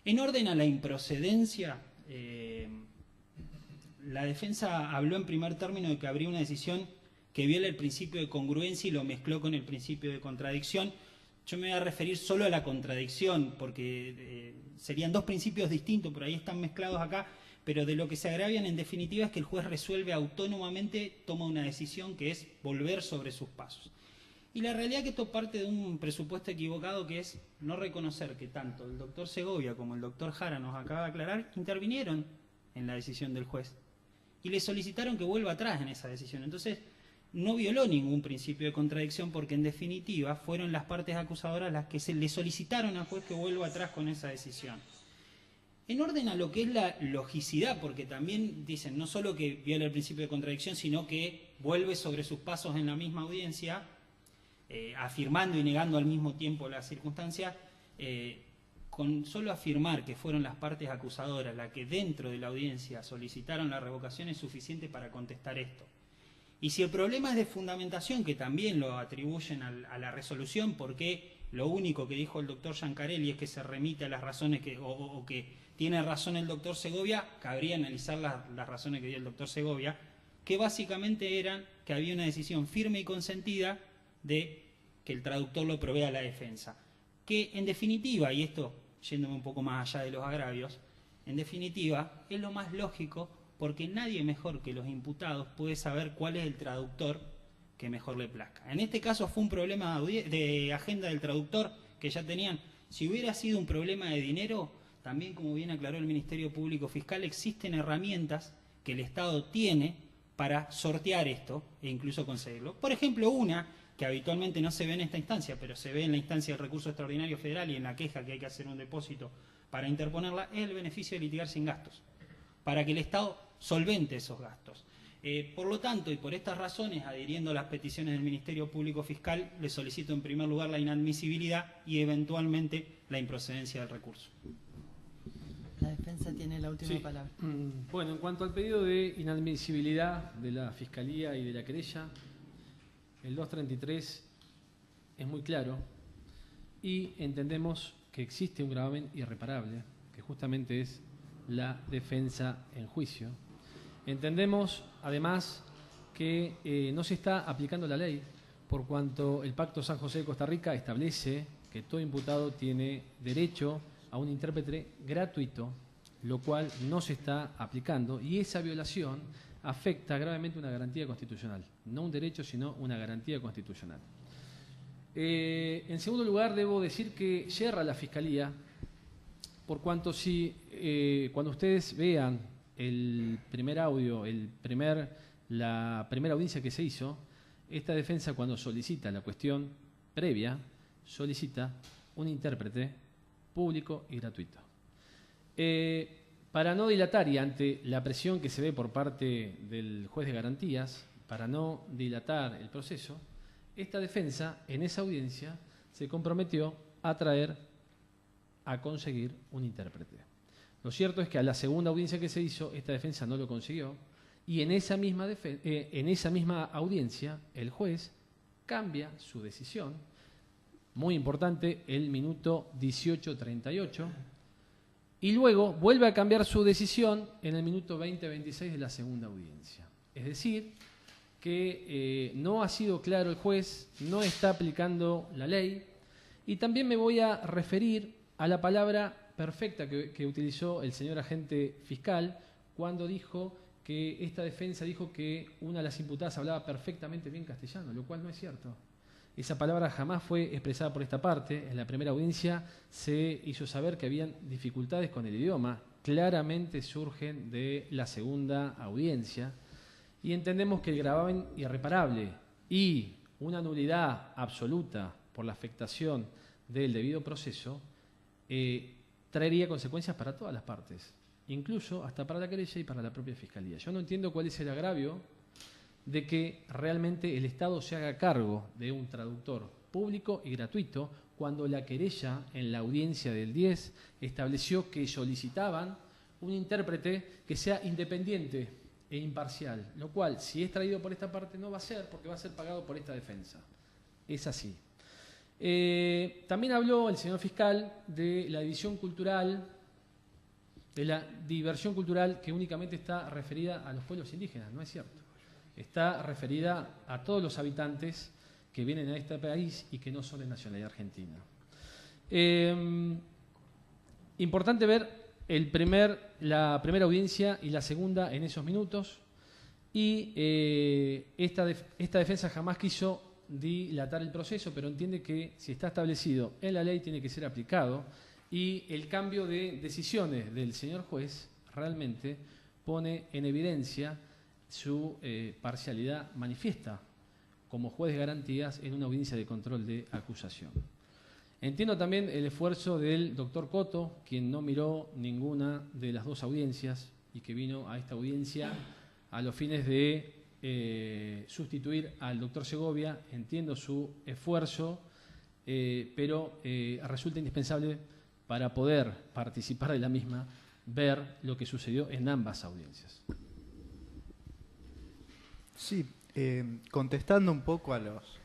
En orden a la improcedencia, la defensa habló en primer término de que habría una decisión que viola el principio de congruencia y lo mezcló con el principio de contradicción. Yo me voy a referir solo a la contradicción, porque serían dos principios distintos, por ahí están mezclados acá, pero de lo que se agravian en definitiva es que el juez resuelve autónomamente, toma una decisión que es volver sobre sus pasos. Y la realidad es que esto parte de un presupuesto equivocado, que es no reconocer que tanto el doctor Segovia como el doctor Jara, nos acaba de aclarar, intervinieron en la decisión del juez y le solicitaron que vuelva atrás en esa decisión. Entonces, no violó ningún principio de contradicción porque en definitiva fueron las partes acusadoras las que le solicitaron al juez que vuelva atrás con esa decisión. En orden a lo que es la logicidad, porque también dicen no solo que viola el principio de contradicción, sino que vuelve sobre sus pasos en la misma audiencia, afirmando y negando al mismo tiempo la circunstancia, con solo afirmar que fueron las partes acusadoras las que dentro de la audiencia solicitaron la revocación es suficiente para contestar esto. Y si el problema es de fundamentación, que también lo atribuyen a la resolución, porque lo único que dijo el doctor Giancarelli es que se remite a las razones o que tiene razón el doctor Segovia, cabría analizar las razones que dio el doctor Segovia, que básicamente eran que había una decisión firme y consentida de que el traductor lo provea a la defensa. Que en definitiva, y esto yéndome un poco más allá de los agravios, en definitiva es lo más lógico, porque nadie mejor que los imputados puede saber cuál es el traductor que mejor le plazca. En este caso fue un problema de agenda del traductor que ya tenían. Si hubiera sido un problema de dinero, también como bien aclaró el Ministerio Público Fiscal, existen herramientas que el Estado tiene para sortear esto e incluso conseguirlo. Por ejemplo, una que habitualmente no se ve en esta instancia, pero se ve en la instancia del recurso extraordinario federal y en la queja que hay que hacer un depósito para interponerla, es el beneficio de litigar sin gastos, para que el Estado solvente esos gastos. Por lo tanto, y por estas razones, adhiriendo a las peticiones del Ministerio Público Fiscal, le solicito en primer lugar la inadmisibilidad y eventualmente la improcedencia del recurso. La defensa tiene la última palabra. Bueno, en cuanto al pedido de inadmisibilidad de la Fiscalía y de la querella, el 233 es muy claro y entendemos que existe un gravamen irreparable, que justamente es la defensa en juicio. Entendemos, además, que no se está aplicando la ley, por cuanto el Pacto San José de Costa Rica establece que todo imputado tiene derecho a un intérprete gratuito, lo cual no se está aplicando, y esa violación afecta gravemente una garantía constitucional, no un derecho, sino una garantía constitucional. En segundo lugar, debo decir que yerra la Fiscalía, por cuanto cuando ustedes vean el primer audio, la primera audiencia que se hizo, esta defensa, cuando solicita la cuestión previa, solicita un intérprete público y gratuito. Para no dilatar y ante la presión que se ve por parte del juez de garantías, para no dilatar el proceso, esta defensa en esa audiencia se comprometió a conseguir un intérprete. Lo cierto es que a la segunda audiencia que se hizo, esta defensa no lo consiguió, y en esa misma audiencia el juez cambia su decisión muy importante, el minuto 18:38. Y luego vuelve a cambiar su decisión en el minuto 20:26 de la segunda audiencia. Es decir, que no ha sido claro el juez, no está aplicando la ley. Y también me voy a referir a la palabra perfecta que utilizó el señor agente fiscal cuando dijo que esta defensa dijo que una de las imputadas hablaba perfectamente bien castellano, lo cual no es cierto. Esa palabra jamás fue expresada por esta parte. En la primera audiencia se hizo saber que habían dificultades con el idioma. Claramente surgen de la segunda audiencia. Y entendemos que el gravamen irreparable y una nulidad absoluta por la afectación del debido proceso traería consecuencias para todas las partes, incluso hasta para la querella y para la propia Fiscalía. Yo no entiendo cuál es el agravio de que realmente el Estado se haga cargo de un traductor público y gratuito cuando la querella en la audiencia del 10 estableció que solicitaban un intérprete que sea independiente e imparcial, lo cual, si es traído por esta parte, no va a ser, porque va a ser pagado por esta defensa. Es así. También habló el señor fiscal de la división cultural, de la diversión cultural que únicamente está referida a los pueblos indígenas. No es cierto. Está referida a todos los habitantes que vienen a este país y que no son de nacionalidad argentina. Importante ver la primera audiencia y la segunda en esos minutos. Y esta defensa jamás quiso dilatar el proceso, pero entiende que si está establecido en la ley tiene que ser aplicado, y el cambio de decisiones del señor juez realmente pone en evidencia su parcialidad manifiesta como juez de garantías en una audiencia de control de acusación. Entiendo también el esfuerzo del doctor Coto, quien no miró ninguna de las dos audiencias y que vino a esta audiencia a los fines de sustituir al doctor Segovia. Entiendo su esfuerzo, pero resulta indispensable para poder participar de la misma, ver lo que sucedió en ambas audiencias. Sí, contestando un poco a los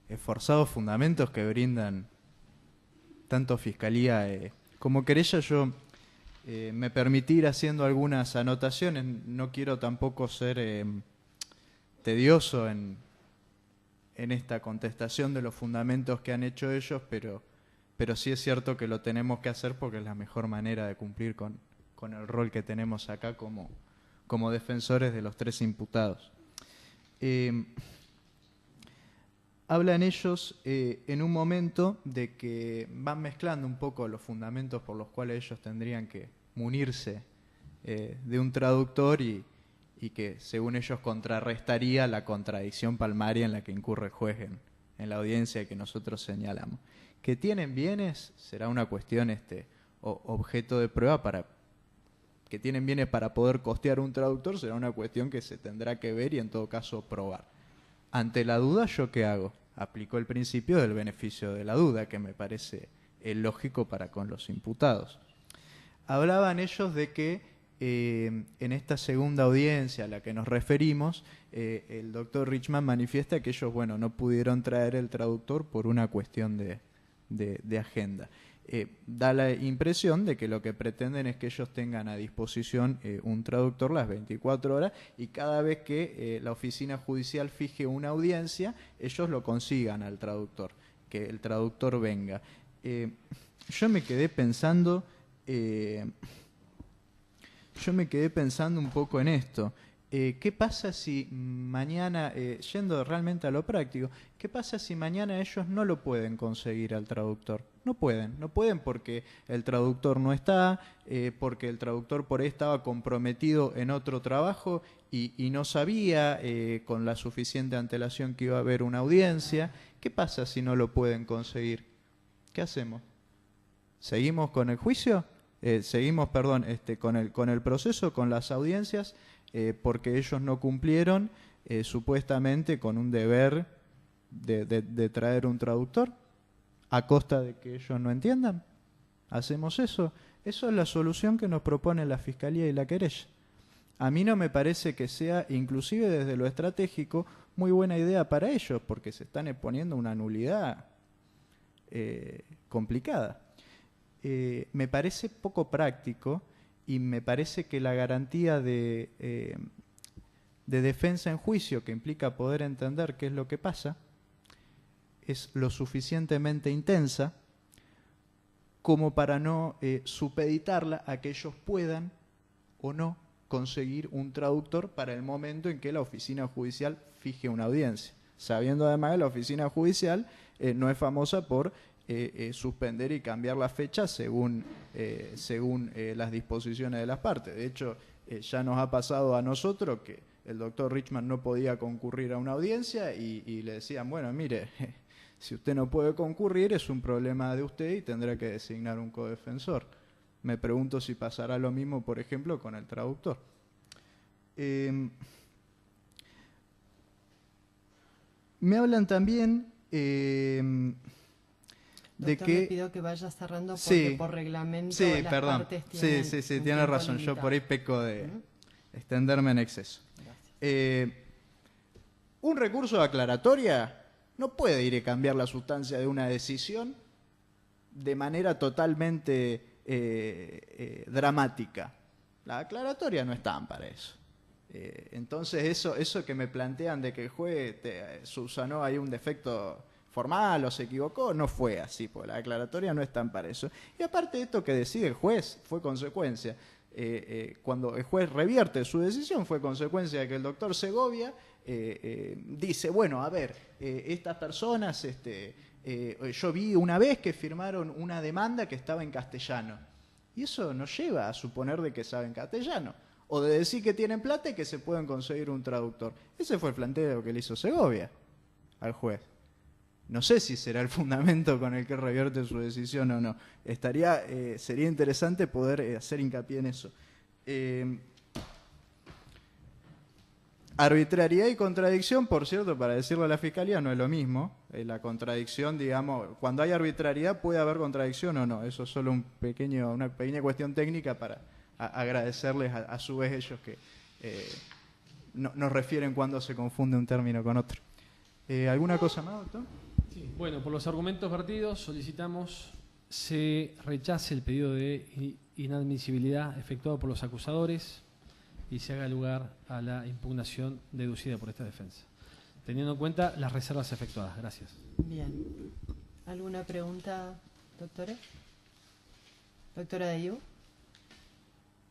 esforzados fundamentos que brindan tanto Fiscalía como querella, yo me permití ir haciendo algunas anotaciones. No quiero tampoco ser tedioso en esta contestación de los fundamentos que han hecho ellos, pero sí es cierto que lo tenemos que hacer porque es la mejor manera de cumplir con el rol que tenemos acá como defensores de los tres imputados. Hablan ellos en un momento de que van mezclando un poco los fundamentos por los cuales ellos tendrían que munirse de un traductor y que según ellos contrarrestaría la contradicción palmaria en la que incurre el juez en la audiencia que nosotros señalamos. Que tienen bienes será una cuestión objeto de prueba que tienen bienes para poder costear un traductor será una cuestión que se tendrá que ver y en todo caso probar. Ante la duda, ¿yo qué hago? Aplico el principio del beneficio de la duda, que me parece lógico para con los imputados. Hablaban ellos de que en esta segunda audiencia a la que nos referimos, el doctor Richman manifiesta que ellos no pudieron traer el traductor por una cuestión de agenda. Da la impresión de que lo que pretenden es que ellos tengan a disposición un traductor las 24 horas y cada vez que la oficina judicial fije una audiencia, ellos lo consigan al traductor, que el traductor venga. Yo me quedé pensando un poco en esto. ¿Qué pasa si mañana, yendo realmente a lo práctico, qué pasa si mañana ellos no lo pueden conseguir al traductor? No pueden porque el traductor no está, porque el traductor por ahí estaba comprometido en otro trabajo y no sabía con la suficiente antelación que iba a haber una audiencia. ¿Qué pasa si no lo pueden conseguir? ¿Qué hacemos? ¿Seguimos con el juicio? Seguimos con el proceso, con las audiencias, porque ellos no cumplieron supuestamente con un deber de traer un traductor a costa de que ellos no entiendan. ¿Hacemos eso? Eso es la solución que nos propone la Fiscalía y la querella. a mí no me parece que sea, inclusive desde lo estratégico, muy buena idea para ellos, porque se están exponiendo a una nulidad complicada. Me parece poco práctico y me parece que la garantía de defensa en juicio, que implica poder entender qué es lo que pasa, es lo suficientemente intensa como para no supeditarla a que ellos puedan o no conseguir un traductor para el momento en que la oficina judicial fije una audiencia, sabiendo además que la oficina judicial no es famosa por suspender y cambiar la fecha según las disposiciones de las partes. De hecho, ya nos ha pasado a nosotros que el doctor Richman no podía concurrir a una audiencia y le decían, bueno, mire, si usted no puede concurrir es un problema de usted y tendrá que designar un codefensor. Me pregunto si pasará lo mismo, por ejemplo, con el traductor. Me hablan también de Doctor, que... le pido que vaya cerrando porque Sí, por reglamento sí, las perdón. partes tienen Sí, un tiene tiempo razón. Yo limitado. por ahí peco de extenderme en exceso. Un recurso de aclaratoria no puede ir a cambiar la sustancia de una decisión de manera totalmente dramática. La aclaratoria no están para eso. Entonces eso que me plantean de que el juez subsanó ahí un defecto formal o se equivocó, no fue así, porque la aclaratoria no están para eso. Y aparte de esto que decide el juez fue consecuencia. Cuando el juez revierte su decisión fue consecuencia de que el doctor Segovia dice, bueno, a ver, estas personas, yo vi una vez que firmaron una demanda que estaba en castellano. Y eso nos lleva a suponer de que saben castellano. O de decir que tienen plata y que se pueden conseguir un traductor. Ese fue el planteo que le hizo Segovia al juez. No sé si será el fundamento con el que revierte su decisión o no. Sería interesante poder hacer hincapié en eso. Arbitrariedad y contradicción, por cierto, para decirlo a la Fiscalía, no es lo mismo. La contradicción, digamos, cuando hay arbitrariedad puede haber contradicción o no. Eso es solo una pequeña cuestión técnica para agradecerles a su vez ellos que nos refieren cuando se confunde un término con otro. ¿Alguna cosa más, doctor? Sí. Bueno, por los argumentos vertidos solicitamos se rechace el pedido de inadmisibilidad efectuado por los acusadores y se haga lugar a la impugnación deducida por esta defensa, teniendo en cuenta las reservas efectuadas. Gracias. Bien. ¿Alguna pregunta, doctora? ¿Doctora Dayu?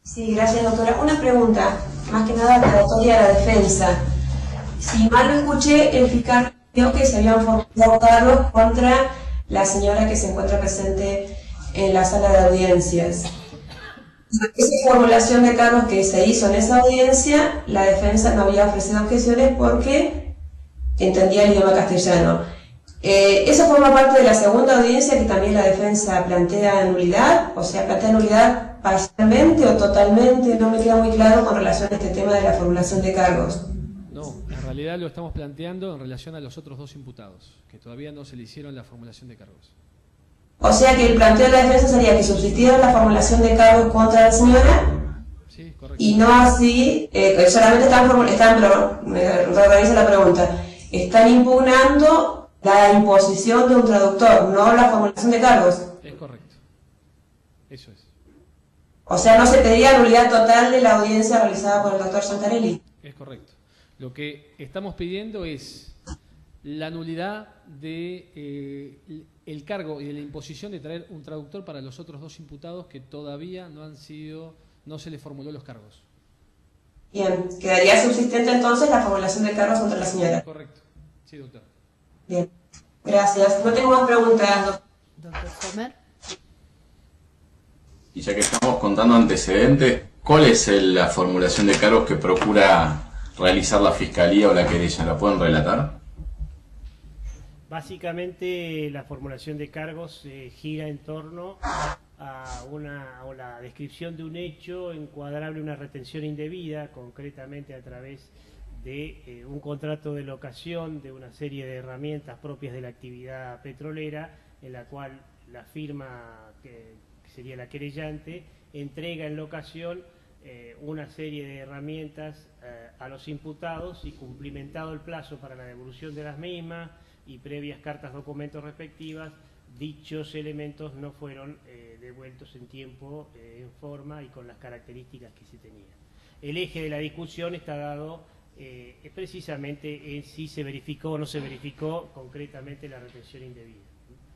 Sí, gracias, doctora. Una pregunta, más que nada aclaratoria a la defensa. Si mal no escuché, el fiscal dijo que se habían formulado cargos contra la señora que se encuentra presente en la sala de audiencias. Esa formulación de cargos que se hizo en esa audiencia, la defensa no había ofrecido objeciones porque entendía el idioma castellano. ¿Eso forma parte de la segunda audiencia que también la defensa plantea nulidad? O sea, ¿plantea nulidad parcialmente o totalmente? No me queda muy claro con relación a este tema de la formulación de cargos. No, en realidad lo estamos planteando en relación a los otros dos imputados, que todavía no se le hicieron la formulación de cargos. O sea que el planteo de la defensa sería que subsistiera la formulación de cargos contra la señora, sí, correcto, y no así, solamente pero me reorganizo la pregunta, están impugnando la imposición de un traductor, no la formulación de cargos. Es correcto, eso es. O sea, no se pediría nulidad total de la audiencia realizada por el doctor Santarelli. Es correcto. Lo que estamos pidiendo es la nulidad de el cargo y de la imposición de traer un traductor para los otros dos imputados que todavía no se les formuló los cargos. Bien, quedaría subsistente entonces la formulación de cargos contra la señora. Correcto, sí, doctor. Bien, gracias. No tengo más preguntas, Doctor Sommer. Y ya que estamos contando antecedentes, ¿cuál es la formulación de cargos que procura realizar la Fiscalía o la querella? ¿La pueden relatar? Básicamente la formulación de cargos gira en torno a la descripción de un hecho encuadrable a una retención indebida, concretamente a través de un contrato de locación de una serie de herramientas propias de la actividad petrolera, en la cual la firma que sería la querellante entrega en locación una serie de herramientas a los imputados y cumplimentado el plazo para la devolución de las mismas y previas cartas documentos respectivas, dichos elementos no fueron devueltos en tiempo, en forma y con las características que se tenían. El eje de la discusión está dado precisamente en si se verificó o no se verificó concretamente la retención indebida.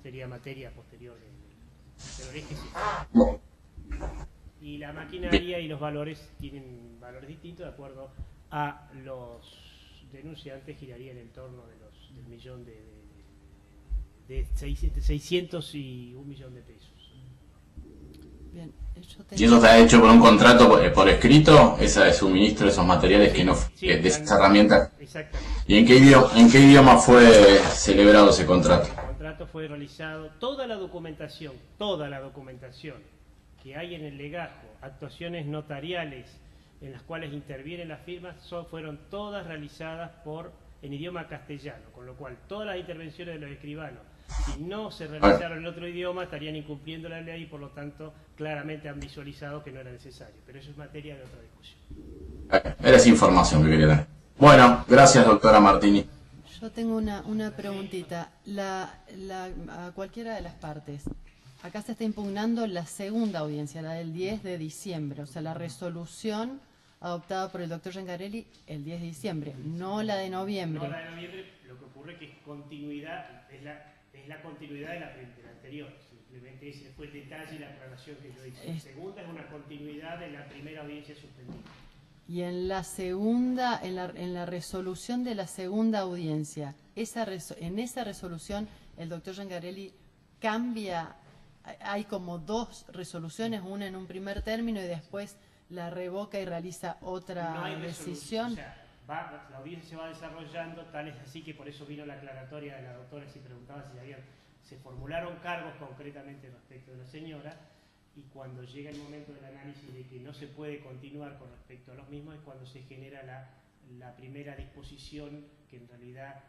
Sería materia posterior pero el eje sí. Y la maquinaria y los valores tienen valores distintos de acuerdo a los denunciantes, giraría en el torno del millón de 600 y 1 millón de pesos. Bien, ¿Y eso está hecho por un contrato por escrito? ¿Esa de suministro de esos materiales que no sí, de esas herramientas? Exactamente. ¿Y en qué idioma fue celebrado ese contrato? El contrato fue realizado, toda la documentación que hay en el legajo, actuaciones notariales en las cuales intervienen las firmas, fueron todas realizadas en idioma castellano, con lo cual todas las intervenciones de los escribanos, si no se realizaron en otro idioma, estarían incumpliendo la ley y por lo tanto claramente han visualizado que no era necesario. Pero eso es materia de otra discusión. Era esa información que quería tener. Bueno, gracias doctora Martini. Yo tengo una preguntita. A cualquiera de las partes, acá se está impugnando la segunda audiencia, la del 10 de diciembre, o sea, la resolución adoptada por el doctor Giancarelli el 10 de diciembre, no la de noviembre. No la de noviembre, lo que ocurre es que es la continuidad de la anterior. Simplemente ese fue el detalle y la aclaración que yo hice. La segunda es una continuidad de la primera audiencia suspendida. Y en la segunda, en la resolución de la segunda audiencia, en esa resolución el doctor Giancarelli cambia, hay como dos resoluciones, una en un primer término y después la revoca y realiza otra decisión. O sea, la audiencia se va desarrollando, tal es así que por eso vino la aclaratoria de la doctora si preguntaba si se formularon cargos concretamente respecto de la señora, y cuando llega el momento del análisis de que no se puede continuar con respecto a los mismos es cuando se genera la primera disposición, que en realidad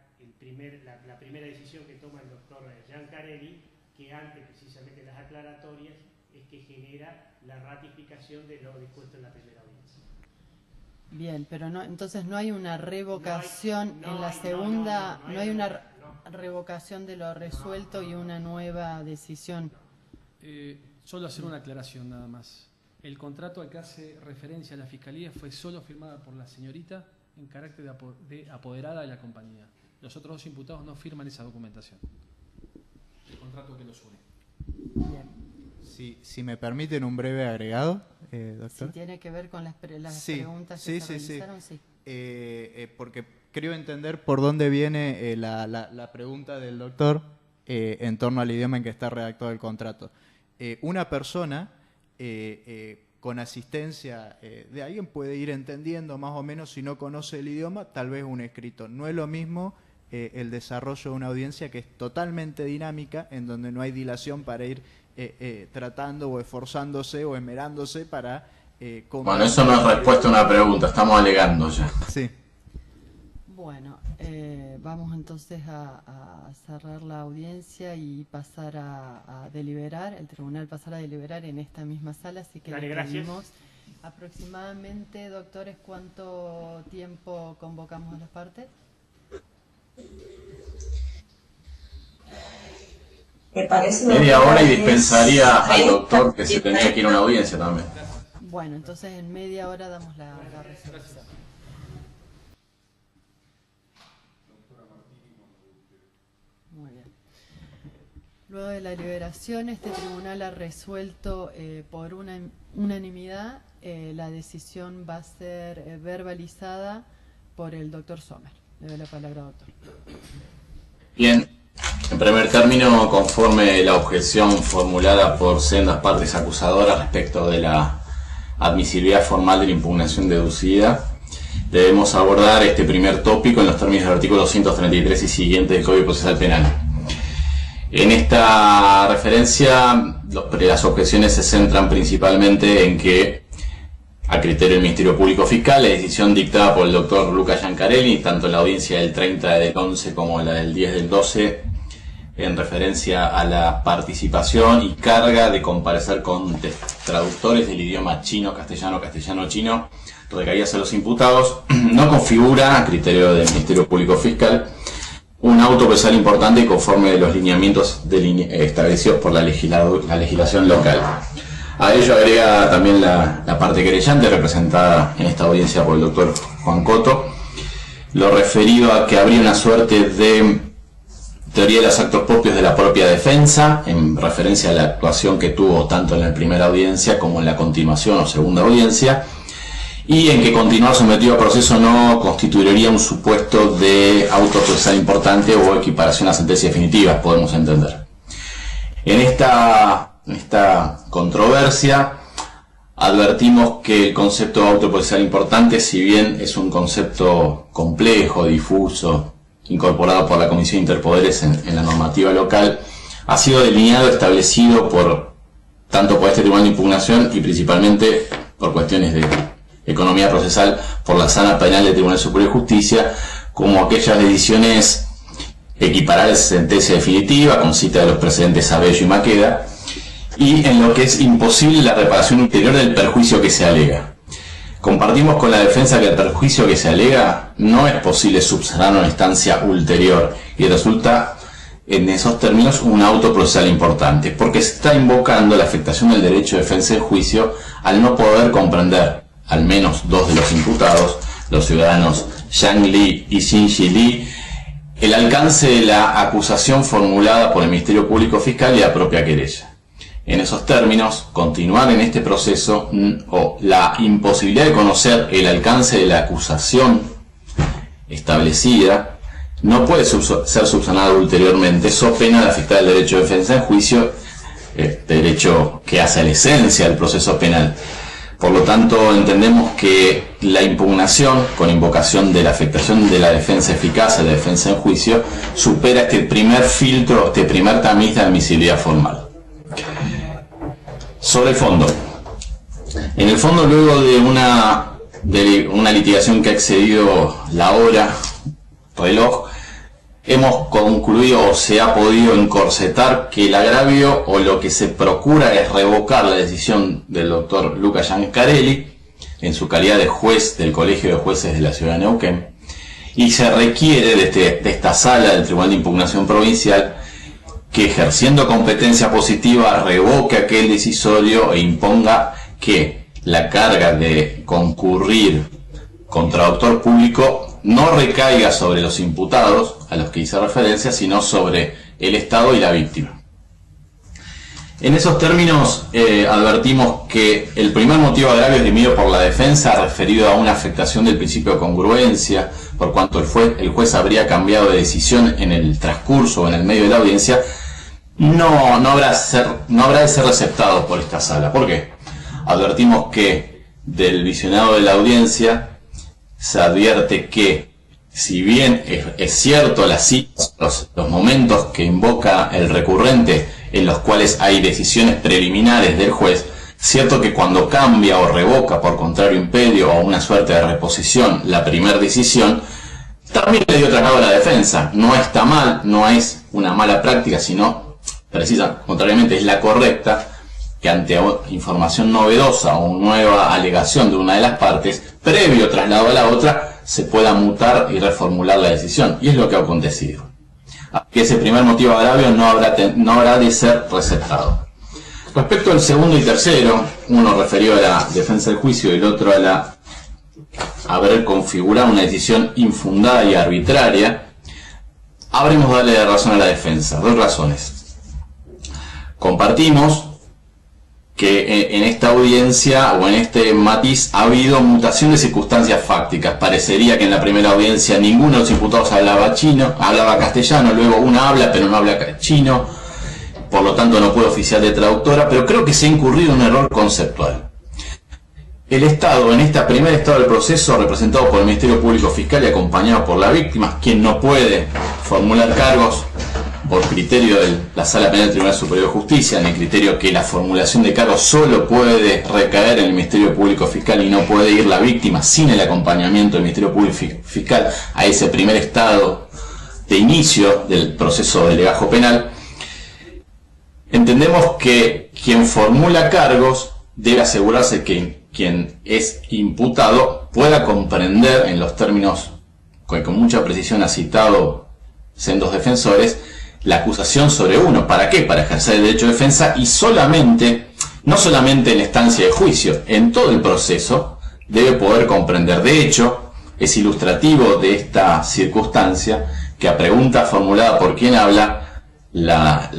la primera decisión que toma el doctor Giancarelli, que antes precisamente las aclaratorias, es que genera la ratificación de lo dispuesto en la primera audiencia. Bien, pero entonces no hay una revocación en la segunda, no hay una revocación de lo resuelto y una nueva decisión. Solo hacer una aclaración nada más. El contrato al que hace referencia a la Fiscalía fue solo firmada por la señorita en carácter de apoderada de la compañía. Los otros dos imputados no firman esa documentación. El contrato que los une. Bien. Si me permiten un breve agregado, doctor. Si tiene que ver con las preguntas que se realizaron, sí. Porque creo entender por dónde viene la pregunta del doctor en torno al idioma en que está redactado el contrato. Una persona con asistencia de alguien puede ir entendiendo más o menos, si no conoce el idioma, tal vez un escrito. No es lo mismo el desarrollo de una audiencia que es totalmente dinámica, en donde no hay dilación para ir tratando o esforzándose o esmerándose para... Bueno, eso no es respuesta a una pregunta, estamos alegando ya. Sí. Bueno, vamos entonces a cerrar la audiencia y pasar a deliberar, el tribunal pasará a deliberar en esta misma sala, así que le pedimos aproximadamente, doctores, ¿cuánto tiempo convocamos a las partes? Media hora y dispensaría al doctor que se tenía que ir a una audiencia también. Bueno, entonces en media hora damos la resolución. Muy bien. Luego de la deliberación, este tribunal ha resuelto por unanimidad. La decisión va a ser verbalizada por el doctor Sommer. Le doy la palabra, doctor. Bien. En primer término, conforme la objeción formulada por sendas partes acusadoras respecto de la admisibilidad formal de la impugnación deducida, debemos abordar este primer tópico en los términos del artículo 233 y siguiente del Código Procesal Penal. En esta referencia, las objeciones se centran principalmente en que, a criterio del Ministerio Público Fiscal, la decisión dictada por el doctor Luca Giancarelli, tanto en la audiencia del 30 del 11 como la del 10 del 12, en referencia a la participación y carga de comparecer con traductores del idioma chino, castellano, castellano-chino, recaídas a los imputados, no configura, a criterio del Ministerio Público Fiscal, un auto procesal importante conforme de los lineamientos establecidos por la legislación local. A ello agrega también la parte querellante, representada en esta audiencia por el doctor Juan Coto, lo referido a que habría una suerte de teoría de los actos propios de la propia defensa, en referencia a la actuación que tuvo tanto en la primera audiencia como en la continuación o segunda audiencia, y en que continuar sometido a proceso no constituiría un supuesto de auto procesal importante o equiparación a sentencia definitiva, podemos entender. En esta controversia advertimos que el concepto de auto procesal importante, si bien es un concepto complejo, difuso, incorporado por la Comisión de Interpoderes en la normativa local, ha sido delineado, establecido tanto por este Tribunal de Impugnación y principalmente por cuestiones de economía procesal por la Sala Penal del Tribunal Superior de Justicia, como aquellas decisiones equiparables a sentencia definitiva, con cita de los precedentes Abello y Maqueda, y en lo que es imposible la reparación ulterior del perjuicio que se alega. Compartimos con la defensa que el perjuicio que se alega no es posible subsanar una instancia ulterior y resulta en esos términos un auto procesal importante, porque se está invocando la afectación del derecho de defensa del juicio al no poder comprender, al menos dos de los imputados, los ciudadanos Yang Li y Xinji Li, el alcance de la acusación formulada por el Ministerio Público Fiscal y la propia querella. En esos términos, continuar en este proceso o la imposibilidad de conocer el alcance de la acusación establecida no puede ser subsanado ulteriormente, so pena de afectar el derecho de defensa en juicio, derecho que hace a la esencia del proceso penal. Por lo tanto, entendemos que la impugnación, con invocación de la afectación de la defensa eficaz a la defensa en juicio, supera este primer filtro, este primer tamiz de admisibilidad formal. Sobre el fondo. En el fondo, luego de una litigación que ha excedido la hora, reloj, hemos concluido o se ha podido encorsetar que el agravio o lo que se procura es revocar la decisión del doctor Lucas Giancarelli en su calidad de juez del Colegio de Jueces de la Ciudad de Neuquén, y se requiere de esta sala del Tribunal de Impugnación Provincial que, ejerciendo competencia positiva, revoque aquel decisorio e imponga que la carga de concurrir contra doctor público no recaiga sobre los imputados a los que hice referencia, sino sobre el Estado y la víctima. En esos términos advertimos que el primer motivo de agravio esgrimido por la defensa, referido a una afectación del principio de congruencia, por cuanto el juez habría cambiado de decisión en el transcurso o en el medio de la audiencia, no habrá de ser receptado por esta sala. ¿Por qué? Advertimos que del visionado de la audiencia se advierte que, si bien es cierto los momentos que invoca el recurrente en los cuales hay decisiones preliminares del juez, cierto que cuando cambia o revoca por contrario imperio o una suerte de reposición la primera decisión, también le dio traslado a la defensa. No está mal, no es una mala práctica, sino contrariamente es la correcta, que ante información novedosa o nueva alegación de una de las partes, previo traslado a la otra, se pueda mutar y reformular la decisión, y es lo que ha acontecido. Que ese primer motivo de agravio no habrá de ser receptado. Respecto al segundo y tercero, uno referido a la defensa del juicio y el otro a haber configurado una decisión infundada y arbitraria, habremos de darle razón a la defensa. Dos razones. Compartimos que en esta audiencia o en este matiz ha habido mutación de circunstancias fácticas. Parecería que en la primera audiencia ninguno de los imputados hablaba castellano, luego una habla pero no habla chino, por lo tanto no puede oficiar de traductora, pero creo que se ha incurrido en un error conceptual. El Estado, en este primer estado del proceso, representado por el Ministerio Público Fiscal y acompañado por la víctima, quien no puede formular cargos por criterio de la Sala Penal del Tribunal Superior de Justicia, en el criterio que la formulación de cargos solo puede recaer en el Ministerio Público Fiscal y no puede ir la víctima sin el acompañamiento del Ministerio Público Fiscal a ese primer estado de inicio del proceso de legajo penal, entendemos que quien formula cargos debe asegurarse que quien es imputado pueda comprender, en los términos que con mucha precisión ha citado sendos defensores, la acusación sobre uno. ¿Para qué? Para ejercer el derecho de defensa, y no solamente en la instancia de juicio, en todo el proceso debe poder comprender. De hecho, es ilustrativo de esta circunstancia que a pregunta formulada por quien habla, la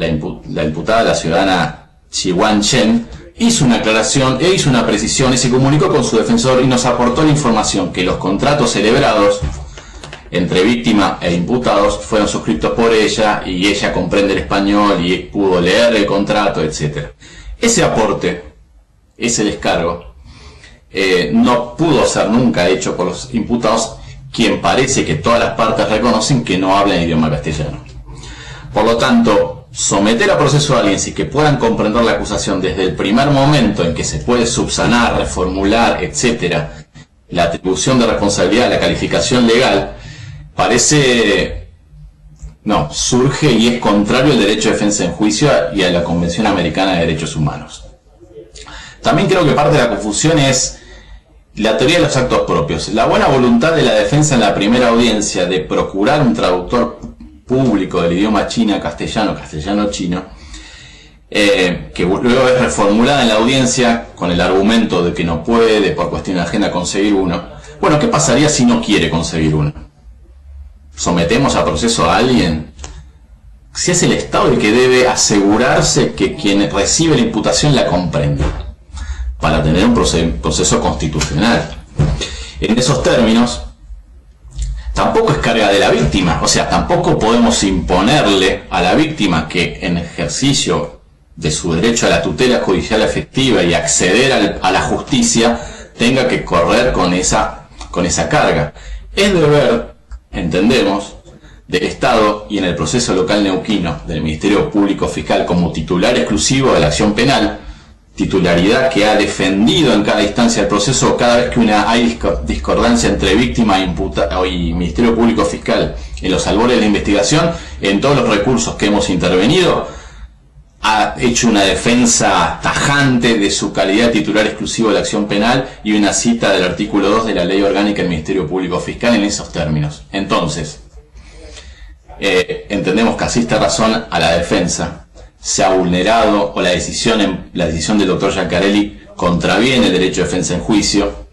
imputada, la ciudadana Chihuan Chen, hizo una aclaración, hizo una precisión y se comunicó con su defensor y nos aportó la información que los contratos celebrados entre víctima e imputados fueron suscritos por ella y ella comprende el español y pudo leer el contrato, etc. Ese aporte, ese descargo, no pudo ser nunca hecho por los imputados, quien parece que todas las partes reconocen que no hablan idioma castellano. Por lo tanto, someter a proceso a alguien sin que puedan comprender la acusación desde el primer momento en que se puede subsanar, reformular, etc., la atribución de responsabilidad, la calificación legal, surge y es contrario al derecho de defensa en juicio y a la Convención Americana de Derechos Humanos. También creo que parte de la confusión es la teoría de los actos propios. La buena voluntad de la defensa en la primera audiencia de procurar un traductor público del idioma chino-castellano, castellano-chino, que luego es reformulada en la audiencia con el argumento de que no puede, por cuestión ajena, conseguir uno. Bueno, ¿qué pasaría si no quiere conseguir uno? ¿Sometemos a proceso a alguien? Si es el Estado el que debe asegurarse que quien recibe la imputación la comprenda, para tener un proceso constitucional. En esos términos, tampoco es carga de la víctima, o sea, tampoco podemos imponerle a la víctima que en ejercicio de su derecho a la tutela judicial efectiva y acceder a la justicia tenga que correr con esa carga. Es deber, entendemos, del Estado y en el proceso local neuquino del Ministerio Público Fiscal como titular exclusivo de la acción penal, titularidad que ha defendido en cada instancia del proceso cada vez que hay discordancia entre víctima y Ministerio Público Fiscal en los albores de la investigación, en todos los recursos que hemos intervenido, ha hecho una defensa tajante de su calidad de titular exclusivo de la acción penal y una cita del artículo 2 de la Ley Orgánica del Ministerio Público Fiscal en esos términos. Entonces, entendemos que asiste razón a la defensa. Se ha vulnerado, o la decisión del doctor Giancarelli contraviene el derecho de defensa en juicio,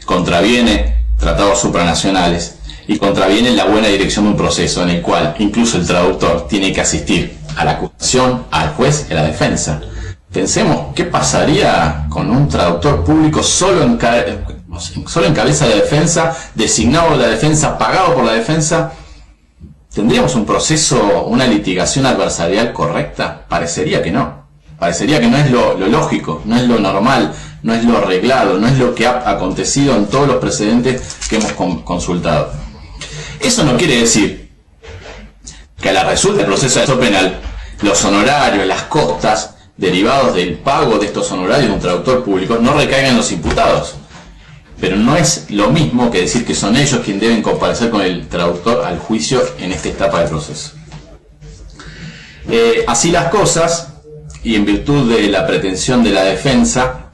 contraviene tratados supranacionales y contraviene la buena dirección de un proceso en el cual incluso el traductor tiene que asistir a la acusación, al juez y a la defensa. Pensemos qué pasaría con un traductor público solo en cabeza de la defensa, designado de la defensa, pagado por la defensa. ¿Tendríamos un proceso, una litigación adversarial correcta? Parecería que no. Parecería que no es lo lógico, no es lo normal, no es lo arreglado, no es lo que ha acontecido en todos los precedentes que hemos consultado. Eso no quiere decir que a la resulta del proceso penal, los honorarios, las costas derivados del pago de estos honorarios de un traductor público no recaigan en los imputados. Pero no es lo mismo que decir que son ellos quienes deben comparecer con el traductor al juicio en esta etapa del proceso. Así las cosas, y en virtud de la pretensión de la defensa,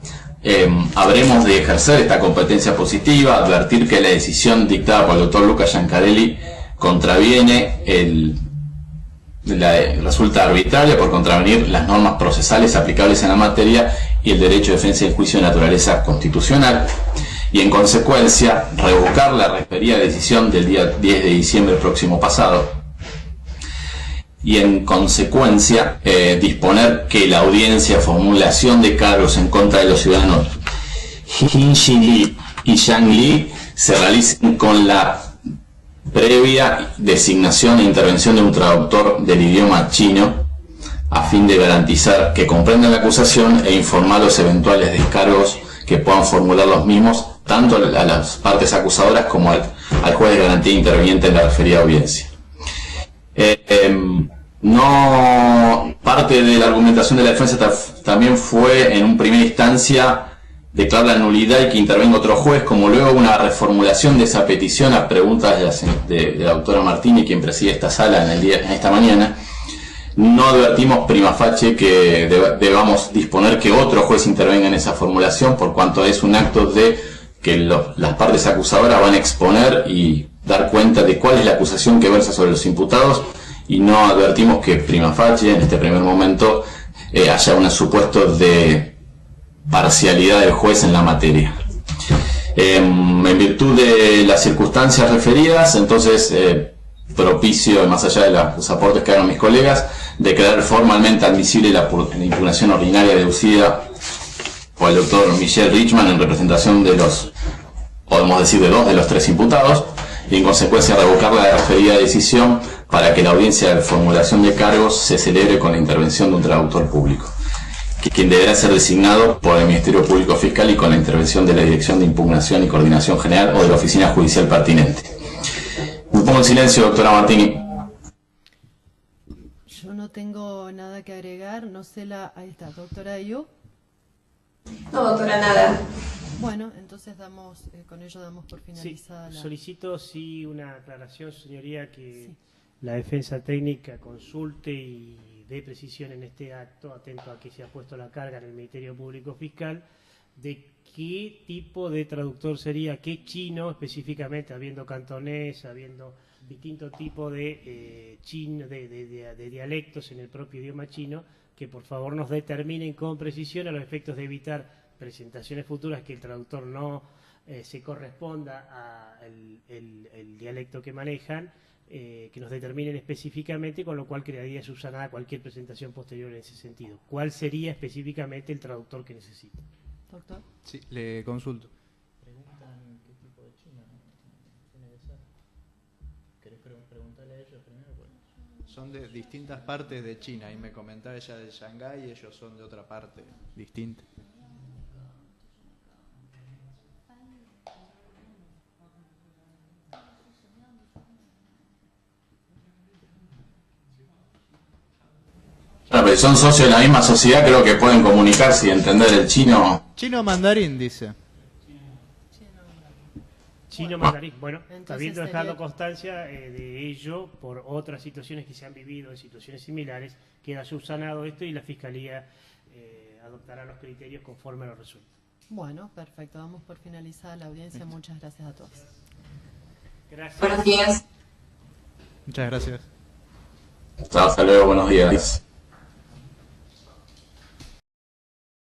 habremos de ejercer esta competencia positiva, advertir que la decisión dictada por el doctor Luca Giancarelli contraviene resulta arbitraria por contravenir las normas procesales aplicables en la materia y el derecho de defensa y el juicio de naturaleza constitucional, y en consecuencia revocar la referida decisión del día 10 de diciembre próximo pasado, y en consecuencia disponer que la audiencia formulación de cargos en contra de los ciudadanos Xin Li y Zhang Li se realicen con la previa designación e intervención de un traductor del idioma chino a fin de garantizar que comprendan la acusación e informar los eventuales descargos que puedan formular los mismos tanto a las partes acusadoras como al juez de garantía interviniente en la referida audiencia. Parte de la argumentación de la defensa también fue en una primera instancia declarar la nulidad y que intervenga otro juez, como luego una reformulación de esa petición a preguntas de la doctora Martini, quien preside esta sala en esta mañana, no advertimos prima facie que debamos disponer que otro juez intervenga en esa formulación, por cuanto es un acto de que las partes acusadoras van a exponer y dar cuenta de cuál es la acusación que versa sobre los imputados, y no advertimos que prima facie en este primer momento haya un supuesto de parcialidad del juez en la materia. En virtud de las circunstancias referidas, entonces propicio, más allá de los aportes que hagan mis colegas, declarar formalmente admisible la impugnación ordinaria deducida por el doctor Michel Richman en representación de podemos decir, de 2 de los 3 imputados, y en consecuencia revocar la referida decisión para que la audiencia de formulación de cargos se celebre con la intervención de un traductor público, quien deberá ser designado por el Ministerio Público Fiscal y con la intervención de la Dirección de Impugnación y Coordinación General o de la Oficina Judicial pertinente. Me pongo en silencio, doctora Martini. Yo no tengo nada que agregar, no sé ahí está, doctora Ayub. No, doctora, nada. Bueno, entonces con ello damos por finalizada la... Solicito una aclaración, señoría, que la defensa técnica consulte y dé precisión en este acto, atento a que se ha puesto la carga en el Ministerio Público Fiscal, de qué tipo de traductor sería, qué chino específicamente, habiendo cantonés, habiendo distintos tipos de chino, de dialectos en el propio idioma chino, que por favor nos determinen con precisión a los efectos de evitar presentaciones futuras que el traductor no se corresponda al dialecto que manejan, que nos determinen específicamente, con lo cual quedaría subsanada cualquier presentación posterior en ese sentido. ¿Cuál sería específicamente el traductor que necesita? Doctor. Sí, le consulto. Preguntan qué tipo de chino tiene que ser. ¿Querés preguntarle a ellos primero? Son de distintas partes de China, y me comentaba ella de Shanghái y ellos son de otra parte distinta. Bueno, pero son socios de la misma sociedad, creo que pueden comunicarse y entender el chino. Chino mandarín, dice. Chino mandarín. Bueno, Entonces habiendo dejado constancia de ello por otras situaciones que se han vivido en situaciones similares, queda subsanado esto y la Fiscalía adoptará los criterios conforme a lo resuelto. Bueno, perfecto, damos por finalizada la audiencia. Muchas gracias a todos. Gracias. Buenos días. Muchas gracias. Hasta luego, buenos días.